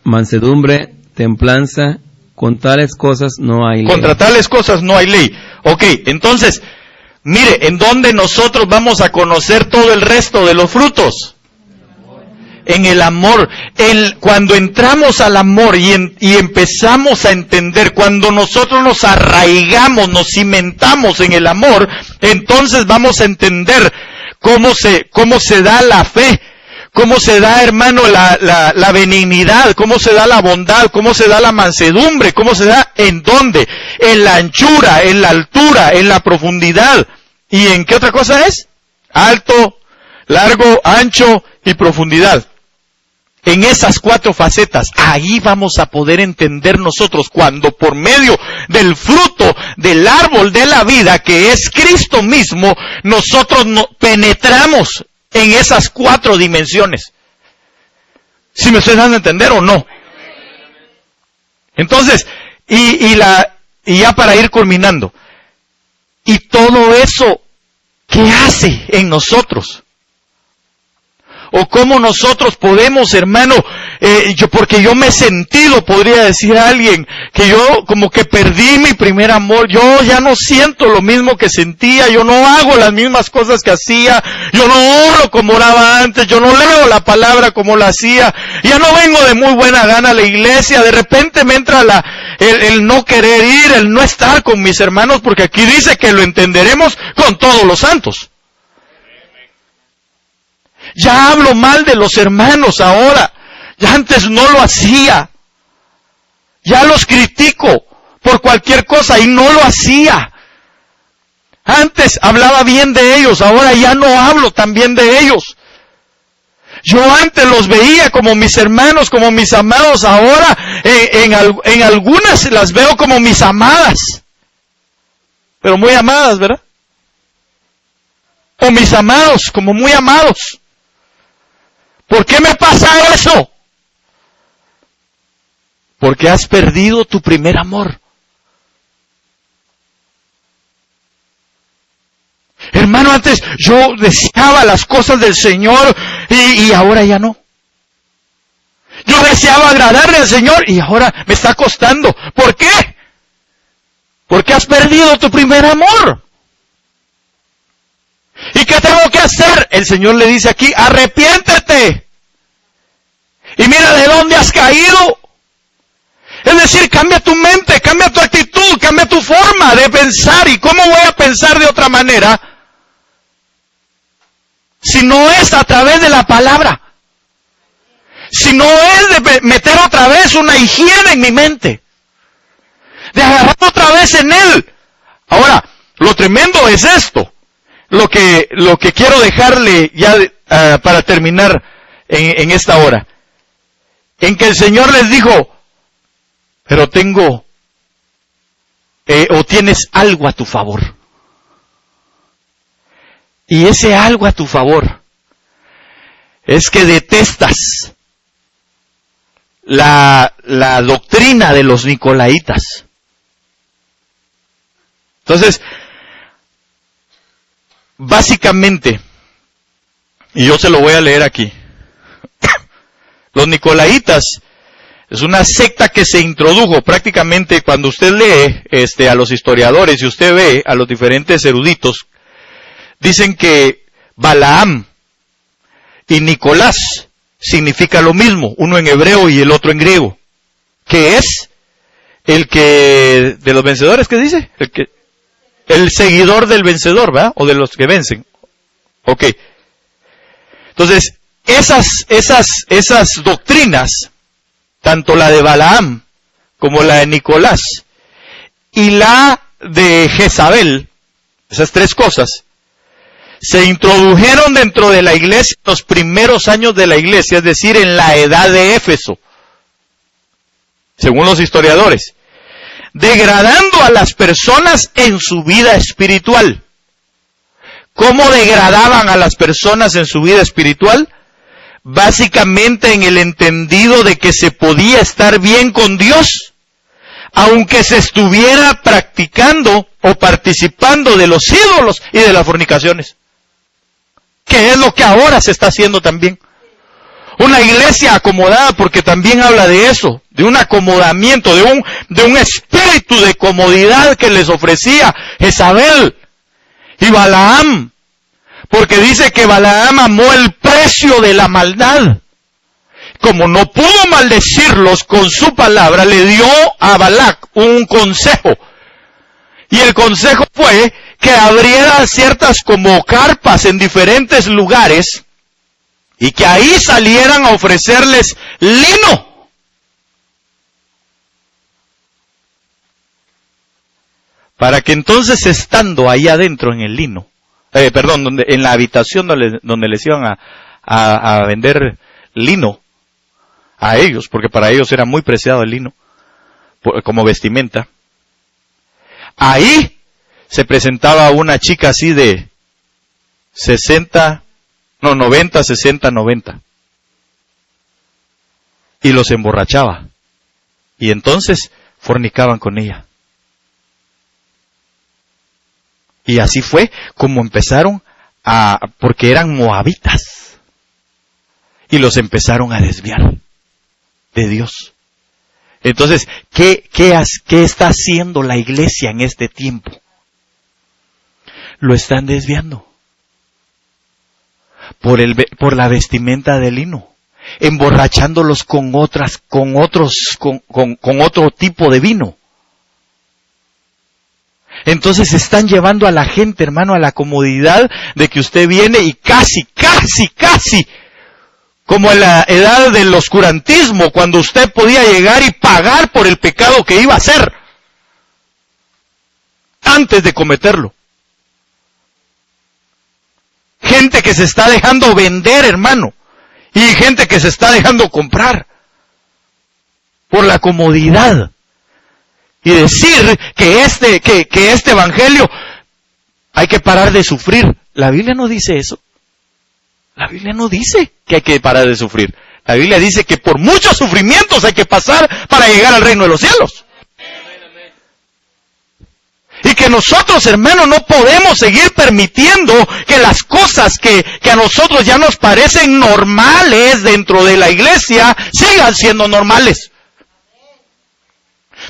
mansedumbre, templanza. Con tales cosas no hay ley. Contra tales cosas no hay ley. Ok, entonces, mire, ¿en dónde nosotros vamos a conocer todo el resto de los frutos? En el amor. Cuando entramos al amor y empezamos a entender, cuando nosotros nos arraigamos, nos cimentamos en el amor, entonces vamos a entender cómo se da la fe, cómo se da, hermano, la benignidad, cómo se da la bondad, cómo se da la mansedumbre, cómo se da en dónde, en la anchura, en la altura, en la profundidad. ¿Y en qué otra cosa es? Alto, largo, ancho y profundidad. En esas 4 facetas, ahí vamos a poder entender nosotros, cuando por medio del fruto del árbol de la vida, que es Cristo mismo, nosotros penetramos en esas 4 dimensiones. ¿Sí me estoy dando a entender o no? Entonces, y ya para ir culminando, y todo eso, ¿qué hace en nosotros? O cómo nosotros podemos, hermano, porque yo me he sentido, podría decir a alguien, que yo como que perdí mi primer amor, yo ya no siento lo mismo que sentía, yo no hago las mismas cosas que hacía, yo no oro como oraba antes, yo no leo la palabra como la hacía, ya no vengo de muy buena gana a la iglesia, de repente me entra el no querer ir, el no estar con mis hermanos, porque aquí dice que lo entenderemos con todos los santos. Ya hablo mal de los hermanos ahora. Ya antes no lo hacía. Ya los critico por cualquier cosa y no lo hacía. Antes hablaba bien de ellos, ahora ya no hablo tan bien de ellos. Yo antes los veía como mis hermanos, como mis amados, ahora en algunas las veo como mis amadas. Pero muy amadas, ¿verdad? O mis amados, como muy amados. ¿Por qué me pasa eso? Porque has perdido tu primer amor. Hermano, antes yo deseaba las cosas del Señor y ahora ya no. Yo deseaba agradarle al Señor y ahora me está costando. ¿Por qué? Porque has perdido tu primer amor. ¿Y qué tengo que hacer? El Señor le dice aquí, arrepiéntete. Y mira de dónde has caído. Es decir, cambia tu mente, cambia tu actitud, cambia tu forma de pensar. ¿Y cómo voy a pensar de otra manera? Si no es a través de la palabra. Si no es de meter otra vez una higiene en mi mente. De agarrar otra vez en Él. Ahora, lo tremendo es esto. Lo que quiero dejarle ya para terminar en esta hora. En que el Señor les dijo, pero tengo, o tienes algo a tu favor. Y ese algo a tu favor es que detestas la doctrina de los nicolaitas. Entonces, básicamente, y yo se lo voy a leer aquí, los nicolaitas es una secta que se introdujo prácticamente cuando usted lee a los historiadores y usted ve a los diferentes eruditos, dicen que Balaam y Nicolás significa lo mismo, uno en hebreo y el otro en griego, que es el que, de los vencedores, ¿qué dice? El seguidor del vencedor, ¿verdad? O de los que vencen. Ok. Entonces, esas doctrinas, tanto la de Balaam como la de Nicolás y la de Jezabel, esas tres cosas, se introdujeron dentro de la iglesia en los primeros años de la iglesia, es decir, en la edad de Éfeso, según los historiadores, degradando a las personas en su vida espiritual. ¿Cómo degradaban a las personas en su vida espiritual? Básicamente en el entendido de que se podía estar bien con Dios, aunque se estuviera practicando o participando de los ídolos y de las fornicaciones, que es lo que ahora se está haciendo también. Una iglesia acomodada, porque también habla de eso, de un acomodamiento, de un espíritu de comodidad que les ofrecía Jezabel y Balaam, porque dice que Balaam amó el precio de la maldad. Como no pudo maldecirlos con su palabra, le dio a Balac un consejo. Y el consejo fue que abriera ciertas como carpas en diferentes lugares y que ahí salieran a ofrecerles lino. Para que entonces, estando ahí adentro en el lino, en la habitación donde les iban a vender lino a ellos, porque para ellos era muy preciado el lino como vestimenta, ahí se presentaba una chica así de 90, 60, 90. Y los emborrachaba. Y entonces fornicaban con ella. Y así fue como empezaron porque eran moabitas. Y los empezaron a desviar de Dios. Entonces, ¿qué está haciendo la iglesia en este tiempo? Lo están desviando por la vestimenta de lino, emborrachándolos con otro tipo de vino. Entonces están llevando a la gente, hermano, a la comodidad de que usted viene y casi, como en la edad del oscurantismo, cuando usted podía llegar y pagar por el pecado que iba a hacer antes de cometerlo. Gente que se está dejando vender, hermano, y gente que se está dejando comprar por la comodidad. Y decir que este evangelio hay que parar de sufrir. La Biblia no dice eso. La Biblia no dice que hay que parar de sufrir. La Biblia dice que por muchos sufrimientos hay que pasar para llegar al reino de los cielos. Y que nosotros, hermanos, no podemos seguir permitiendo que las cosas que a nosotros ya nos parecen normales dentro de la iglesia sigan siendo normales.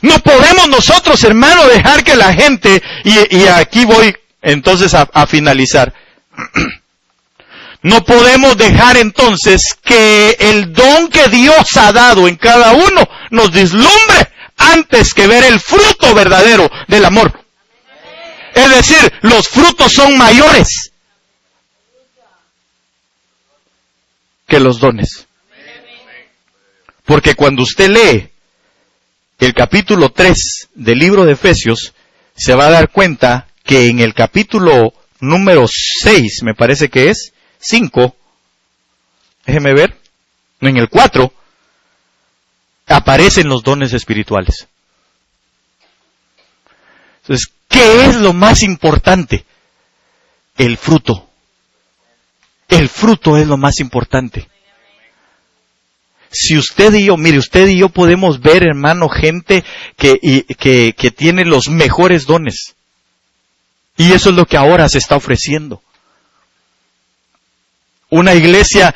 No podemos nosotros, hermano, dejar que la gente, y aquí voy entonces a finalizar, no podemos dejar entonces que el don que Dios ha dado en cada uno nos deslumbre antes que ver el fruto verdadero del amor. Es decir, los frutos son mayores que los dones. Porque cuando usted lee el capítulo 3 del libro de Efesios, se va a dar cuenta que en el capítulo número 6, me parece que es, 5, déjeme ver, en el 4, aparecen los dones espirituales. Entonces, ¿qué es lo más importante? El fruto. El fruto es lo más importante. Si usted y yo podemos ver, hermano, gente que tiene los mejores dones. Y eso es lo que ahora se está ofreciendo. Una iglesia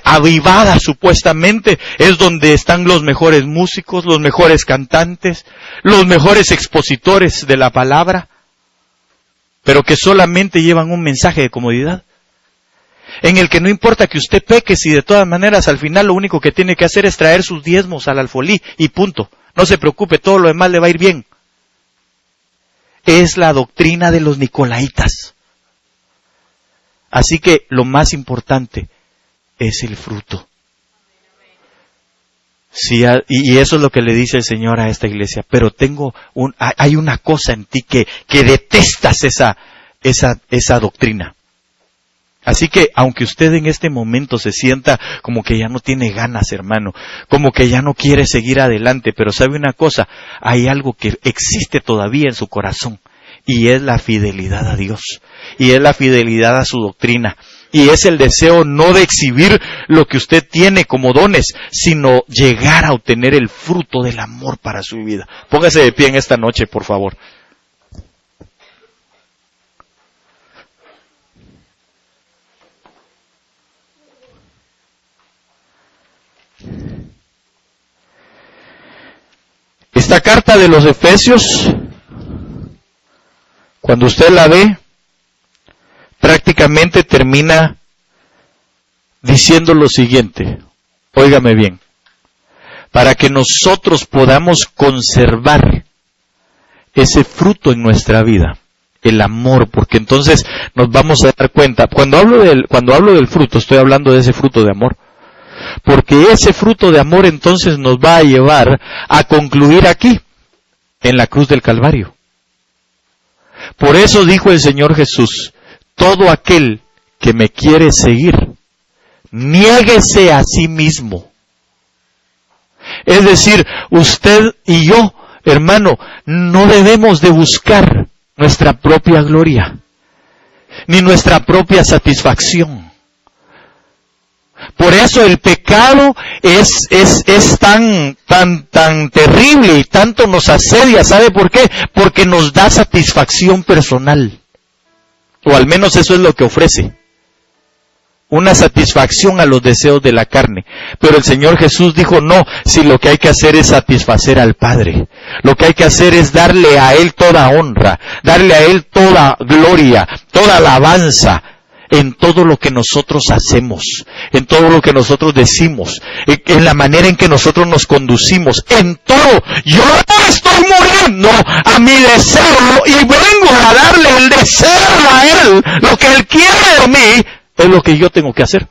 avivada supuestamente es donde están los mejores músicos, los mejores cantantes, los mejores expositores de la palabra, pero que solamente llevan un mensaje de comodidad, en el que no importa que usted peque, si de todas maneras al final lo único que tiene que hacer es traer sus diezmos al alfolí y punto. No se preocupe, todo lo demás le va a ir bien. Es la doctrina de los nicolaitas. Así que lo más importante es el fruto. Sí, y eso es lo que le dice el Señor a esta iglesia. Pero hay una cosa en ti que detestas esa doctrina. Así que, aunque usted en este momento se sienta como que ya no tiene ganas, hermano, como que ya no quiere seguir adelante, pero sabe una cosa, hay algo que existe todavía en su corazón, y es la fidelidad a Dios, y es la fidelidad a su doctrina, y es el deseo no de exhibir lo que usted tiene como dones, sino llegar a obtener el fruto del amor para su vida. Póngase de pie en esta noche, por favor. Esta carta de los Efesios, cuando usted la ve, prácticamente termina diciendo lo siguiente, óigame bien, para que nosotros podamos conservar ese fruto en nuestra vida, el amor, porque entonces nos vamos a dar cuenta, cuando hablo del fruto, estoy hablando de ese fruto de amor. Porque ese fruto de amor entonces nos va a llevar a concluir aquí, en la cruz del Calvario. Por eso dijo el Señor Jesús, todo aquel que me quiere seguir, niéguese a sí mismo. Es decir, usted y yo, hermano, no debemos de buscar nuestra propia gloria, ni nuestra propia satisfacción. Por eso el pecado es tan terrible y tanto nos asedia. ¿Sabe por qué? Porque nos da satisfacción personal. O al menos eso es lo que ofrece. Una satisfacción a los deseos de la carne. Pero el Señor Jesús dijo, no, si lo que hay que hacer es satisfacer al Padre. Lo que hay que hacer es darle a Él toda honra, darle a Él toda gloria, toda alabanza. En todo lo que nosotros hacemos, en todo lo que nosotros decimos, en la manera en que nosotros nos conducimos, en todo. Yo estoy muriendo a mi deseo y vengo a darle el deseo a Él. Lo que Él quiere de mí es lo que yo tengo que hacer.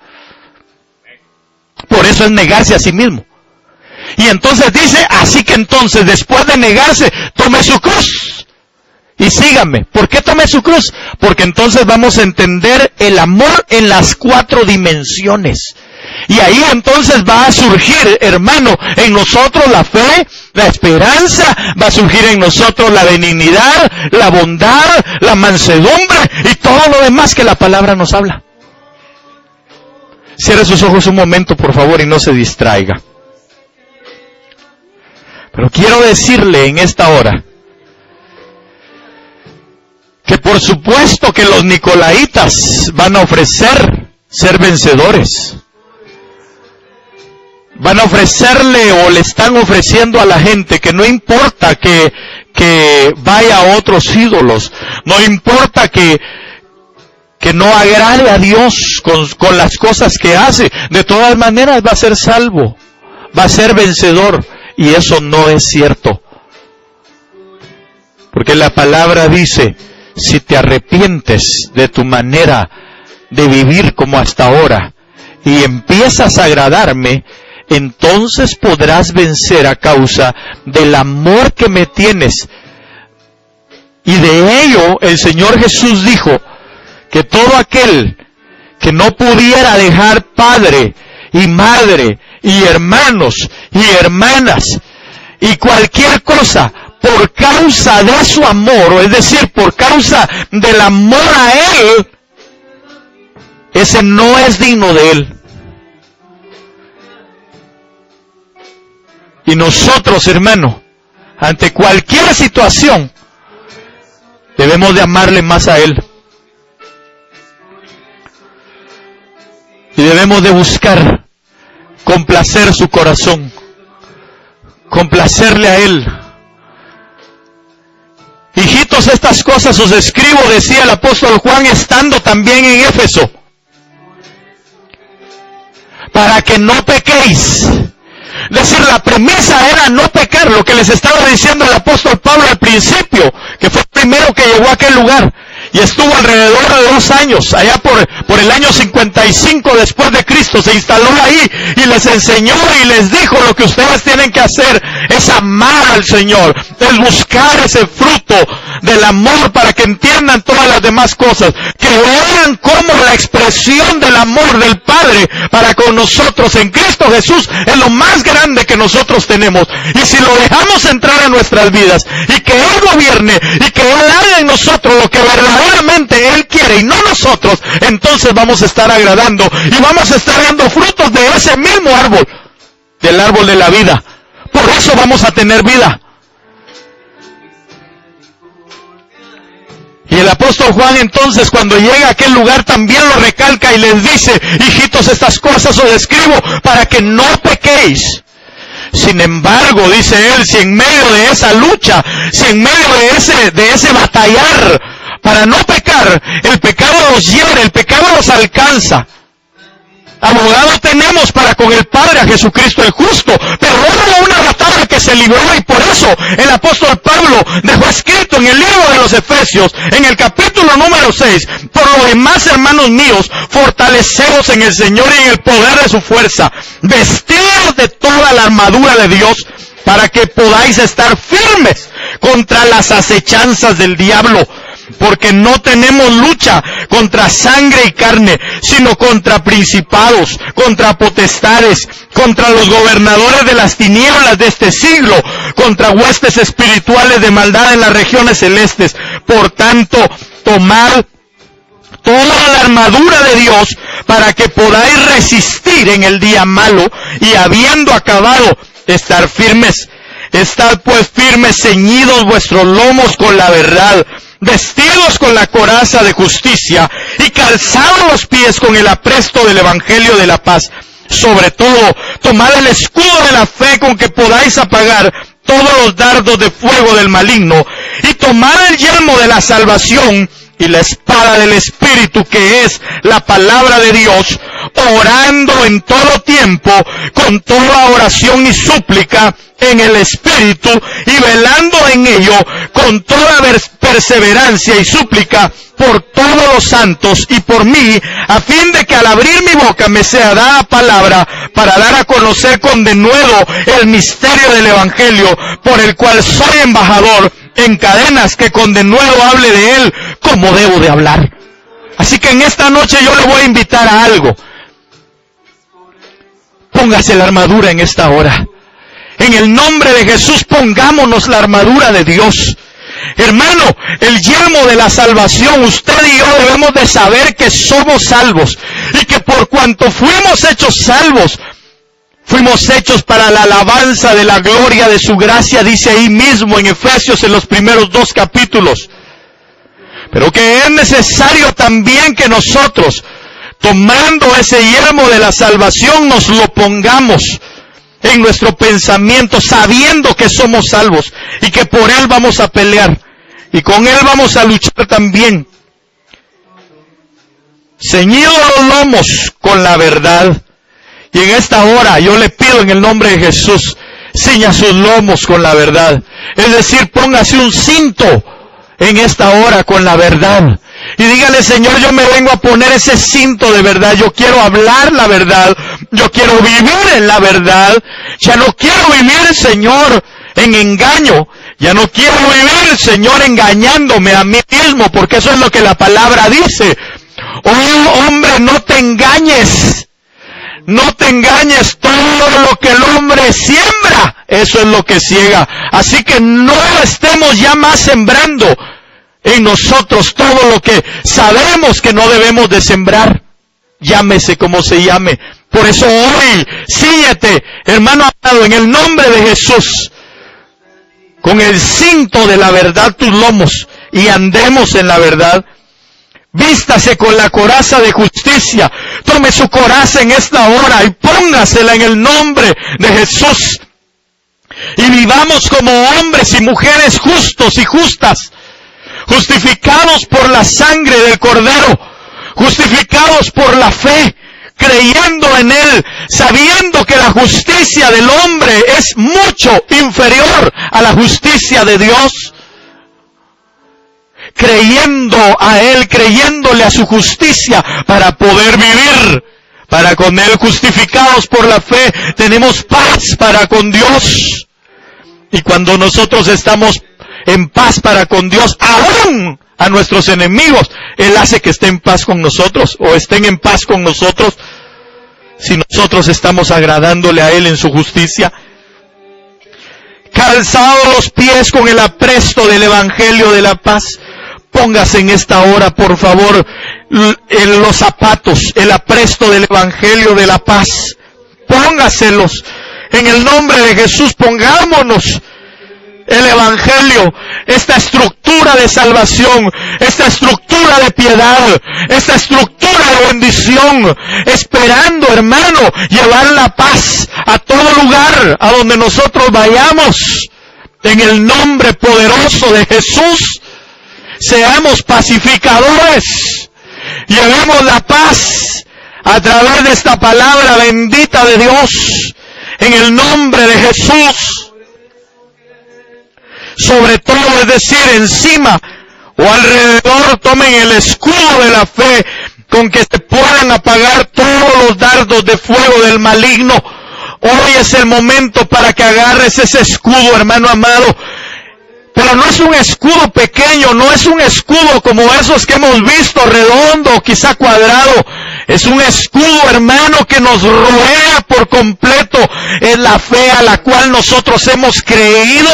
Por eso es negarse a sí mismo. Y entonces dice, así que entonces después de negarse, tome su cruz. Y síganme. ¿Por qué tome su cruz? Porque entonces vamos a entender el amor en las 4 dimensiones. Y ahí entonces va a surgir, hermano, en nosotros la fe, la esperanza, va a surgir en nosotros la benignidad, la bondad, la mansedumbre y todo lo demás que la palabra nos habla. Cierre sus ojos un momento, por favor, y no se distraiga. Pero quiero decirle en esta hora, que por supuesto que los nicolaitas van a ofrecer ser vencedores. Van a ofrecerle o le están ofreciendo a la gente que no importa que vaya a otros ídolos, no importa que no agrade a Dios con las cosas que hace, de todas maneras va a ser salvo, va a ser vencedor, y eso no es cierto. Porque la palabra dice, si te arrepientes de tu manera de vivir como hasta ahora y empiezas a agradarme, entonces podrás vencer a causa del amor que me tienes. Y de ello el Señor Jesús dijo que todo aquel que no pudiera dejar padre y madre y hermanos y hermanas y cualquier cosa por causa de su amor, o es decir, por causa del amor a Él, ese no es digno de Él. Y nosotros, hermano, ante cualquier situación, Debemos de amarle más a Él. Y debemos de buscar complacer su corazón, complacerle a Él. Hijitos, estas cosas os escribo, decía el apóstol Juan, estando también en Éfeso, para que no pequéis. Es decir, la premisa era no pecar, lo que les estaba diciendo el apóstol Pablo al principio, que fue el primero que llegó a aquel lugar, y estuvo alrededor de 2 años, allá por el año 55 después de Cristo, se instaló ahí, y les enseñó y les dijo, lo que ustedes tienen que hacer es amar al Señor, es buscar ese fruto del amor para que entiendan todas las demás cosas, que vean cómo la expresión del amor del Padre para con nosotros en Cristo Jesús es lo más grande que nosotros tenemos. Y si lo dejamos entrar en nuestras vidas y que Él gobierne y que Él haga en nosotros lo que verdaderamente Él quiere y no nosotros, entonces vamos a estar agradando y vamos a estar dando frutos de ese mismo árbol, del árbol de la vida. Por eso vamos a tener vida. Y el apóstol Juan entonces, cuando llega a aquel lugar, también lo recalca y les dice, hijitos, estas cosas os escribo para que no pequéis. Sin embargo, dice él, si en medio de esa lucha, si en medio de ese batallar para no pecar, el pecado los hiere, el pecado los alcanza. Abogado tenemos para con el Padre, a Jesucristo el justo, pero hubo una batalla que se libró, y por eso el apóstol Pablo dejó escrito en el libro de los Efesios, en el capítulo número 6, por lo demás, hermanos míos, fortaleceos en el Señor y en el poder de su fuerza, vestidos de toda la armadura de Dios, para que podáis estar firmes contra las acechanzas del diablo. Porque no tenemos lucha contra sangre y carne, sino contra principados, contra potestades, contra los gobernadores de las tinieblas de este siglo, contra huestes espirituales de maldad en las regiones celestes. Por tanto, tomad toda la armadura de Dios para que podáis resistir en el día malo, y habiendo acabado, estar firmes. Estad pues firmes, ceñidos vuestros lomos con la verdad, vestidos con la coraza de justicia y calzados los pies con el apresto del evangelio de la paz. Sobre todo, tomad el escudo de la fe con que podáis apagar todos los dardos de fuego del maligno, y tomad el yelmo de la salvación y la espada del Espíritu, que es la palabra de Dios, orando en todo tiempo con toda oración y súplica en el Espíritu, y velando en ello con toda perseverancia y súplica por todos los santos y por mí, a fin de que al abrir mi boca me sea dada palabra para dar a conocer con denuedo el misterio del Evangelio, por el cual soy embajador en cadenas, que con denuedo hable de él como debo de hablar. Así que en esta noche yo le voy a invitar a algo. Póngase la armadura en esta hora. En el nombre de Jesús, pongámonos la armadura de Dios. Hermano, el yelmo de la salvación, usted y yo debemos de saber que somos salvos, y que por cuanto fuimos hechos salvos, fuimos hechos para la alabanza de la gloria de su gracia, dice ahí mismo en Efesios, en los primeros 2 capítulos. Pero que es necesario también que nosotros, tomando ese yelmo de la salvación, nos lo pongamos en nuestro pensamiento, sabiendo que somos salvos y que por Él vamos a pelear y con Él vamos a luchar también. Ceñidos los lomos con la verdad. Y en esta hora yo le pido en el nombre de Jesús, ciña sus lomos con la verdad. Es decir, póngase un cinto en esta hora con la verdad. Y dígale, Señor, yo me vengo a poner ese cinto de verdad. Yo quiero hablar la verdad. Yo quiero vivir en la verdad. Ya no quiero vivir, Señor, en engaño. Ya no quiero vivir, Señor, engañándome a mí mismo, porque eso es lo que la palabra dice. Oh, hombre, no te engañes. No te engañes, todo lo que el hombre siembra, eso es lo que ciega. Así que no estemos ya más sembrando en nosotros todo lo que sabemos que no debemos de sembrar. Llámese como se llame. Por eso hoy, síguete, hermano amado, en el nombre de Jesús, con el cinto de la verdad tus lomos, y andemos en la verdad. Vístase con la coraza de justicia. Tome su coraza en esta hora y póngasela en el nombre de Jesús. Y vivamos como hombres y mujeres justos y justas, justificados por la sangre del Cordero, justificados por la fe, creyendo en Él, sabiendo que la justicia del hombre es mucho inferior a la justicia de Dios. Creyendo a Él, creyéndole a su justicia para poder vivir, para con Él, justificados por la fe, tenemos paz para con Dios. Y cuando nosotros estamos en paz para con Dios, aún a nuestros enemigos, Él hace que estén en paz con nosotros, o estén en paz con nosotros, si nosotros estamos agradándole a Él en su justicia. Calzados los pies con el apresto del Evangelio de la paz. Póngase en esta hora, por favor, en los zapatos, el apresto del Evangelio de la paz. Póngaselos. En el nombre de Jesús, pongámonos el Evangelio, esta estructura de salvación, esta estructura de piedad, esta estructura de bendición, esperando, hermano, llevar la paz a todo lugar, a donde nosotros vayamos. En el nombre poderoso de Jesús, seamos pacificadores, llevemos la paz a través de esta palabra bendita de Dios, en el nombre de Jesús. Sobre todo, es decir, encima o alrededor, tomen el escudo de la fe, con que se puedan apagar todos los dardos de fuego del maligno. Hoy es el momento para que agarres ese escudo, hermano amado. Pero no es un escudo pequeño, no es un escudo como esos que hemos visto, redondo, quizá cuadrado. Es un escudo, hermano, que nos rodea por completo. Es la fe a la cual nosotros hemos creído.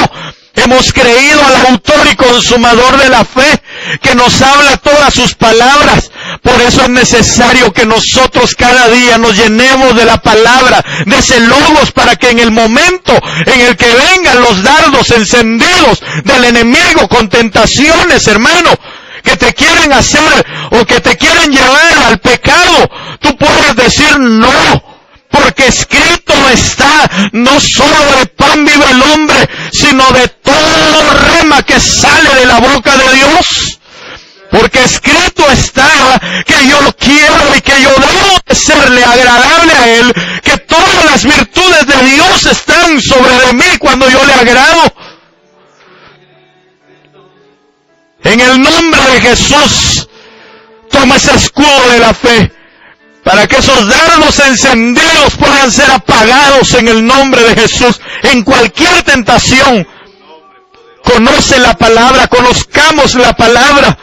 Hemos creído al autor y consumador de la fe, que nos habla todas sus palabras. Por eso es necesario que nosotros cada día nos llenemos de la palabra, de ese logos, para que en el momento en el que vengan los dardos encendidos del enemigo con tentaciones, hermano, que te quieren hacer o que te quieren llevar al pecado, tú puedas decir no. Porque escrito está, no solo de pan vive el hombre, sino de todo rema que sale de la boca de Dios. Porque escrito está que yo lo quiero y que yo debo de serle agradable a Él, que todas las virtudes de Dios están sobre de mí cuando yo le agrado. En el nombre de Jesús, toma ese escudo de la fe, para que esos dardos encendidos puedan ser apagados en el nombre de Jesús. En cualquier tentación, conoce la palabra, conozcamos la palabra,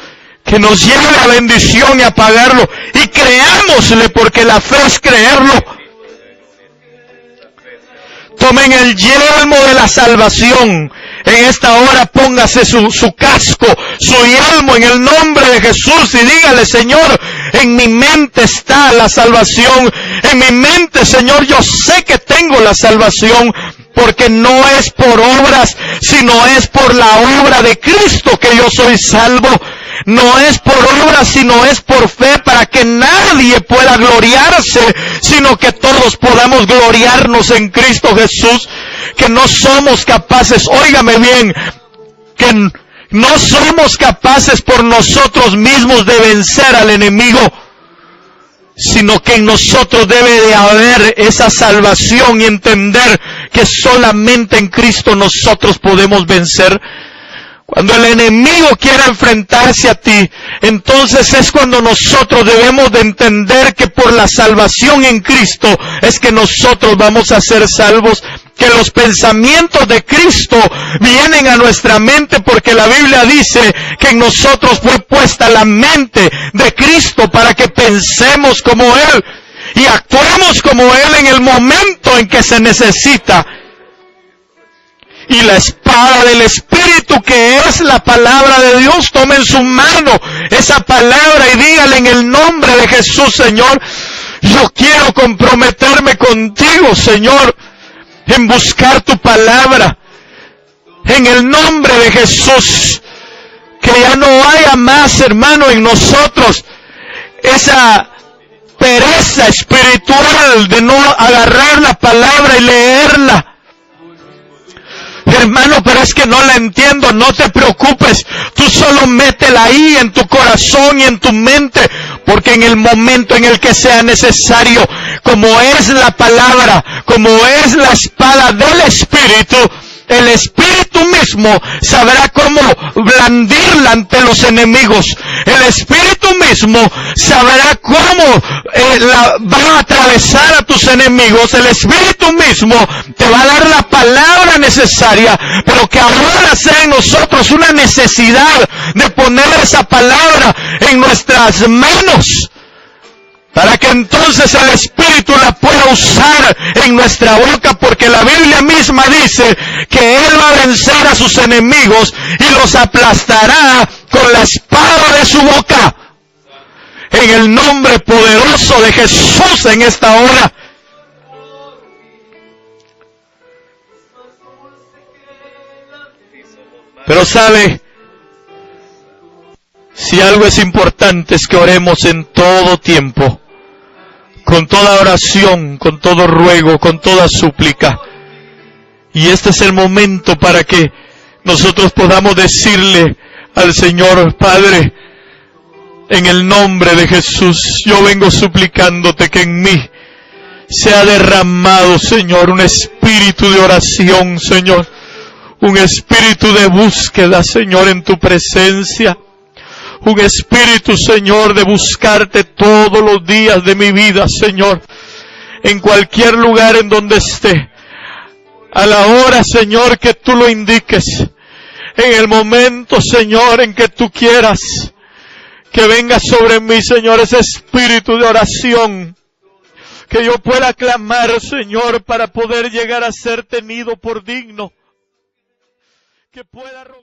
que nos lleve a bendición y apagarlo. Y creámosle, porque la fe es creerlo. Tomen el yelmo de la salvación. En esta hora póngase su casco, su yelmo en el nombre de Jesús y dígale: Señor, en mi mente está la salvación. En mi mente, Señor, yo sé que tengo la salvación, porque no es por obras, sino es por la obra de Cristo que yo soy salvo. No es por obras, sino es por fe, para que nadie pueda gloriarse, sino que todos podamos gloriarnos en Cristo Jesús. Que no somos capaces, óigame bien, que no somos capaces por nosotros mismos de vencer al enemigo, sino que en nosotros debe de haber esa salvación y entender que solamente en Cristo nosotros podemos vencer. Cuando el enemigo quiera enfrentarse a ti, entonces es cuando nosotros debemos de entender que por la salvación en Cristo es que nosotros vamos a ser salvos, que los pensamientos de Cristo vienen a nuestra mente, porque la Biblia dice que en nosotros fue puesta la mente de Cristo para que pensemos como Él y actuemos como Él en el momento en que se necesita. Y la espada del Espíritu, que es la palabra de Dios, tome en su mano esa palabra y dígale: en el nombre de Jesús, Señor, yo quiero comprometerme contigo, Señor, en buscar tu palabra. En el nombre de Jesús, Que ya no haya más, hermano, en nosotros esa pereza espiritual de no agarrar la palabra y leerla. Hermano, pero es que no la entiendo. No te preocupes. Tú solo métela ahí en tu corazón y en tu mente. Porque en el momento en el que sea necesario, como es la palabra, como es la espada del Espíritu, el Espíritu mismo sabrá cómo blandirla ante los enemigos. El Espíritu mismo sabrá cómo va a atravesar a tus enemigos. El Espíritu mismo te va a dar la palabra necesaria, pero que ahora sea en nosotros una necesidad de poner esa palabra en nuestras manos, para que entonces el Espíritu la pueda usar en nuestra boca, porque la Biblia misma dice que Él va a vencer a sus enemigos y los aplastará con la espada de su boca. En el nombre poderoso de Jesús en esta hora. Pero sabe, si algo es importante es que oremos en todo tiempo, con toda oración, con todo ruego, con toda súplica. Y este es el momento para que nosotros podamos decirle al Señor: Padre, en el nombre de Jesús, yo vengo suplicándote que en mí sea derramado, Señor, un espíritu de oración, Señor, un espíritu de búsqueda, Señor, en tu presencia. Un espíritu, Señor, de buscarte todos los días de mi vida, Señor, en cualquier lugar en donde esté, a la hora, Señor, que tú lo indiques, en el momento, Señor, en que tú quieras, que venga sobre mí, Señor, ese espíritu de oración, que yo pueda clamar, Señor, para poder llegar a ser tenido por digno, que pueda rogar.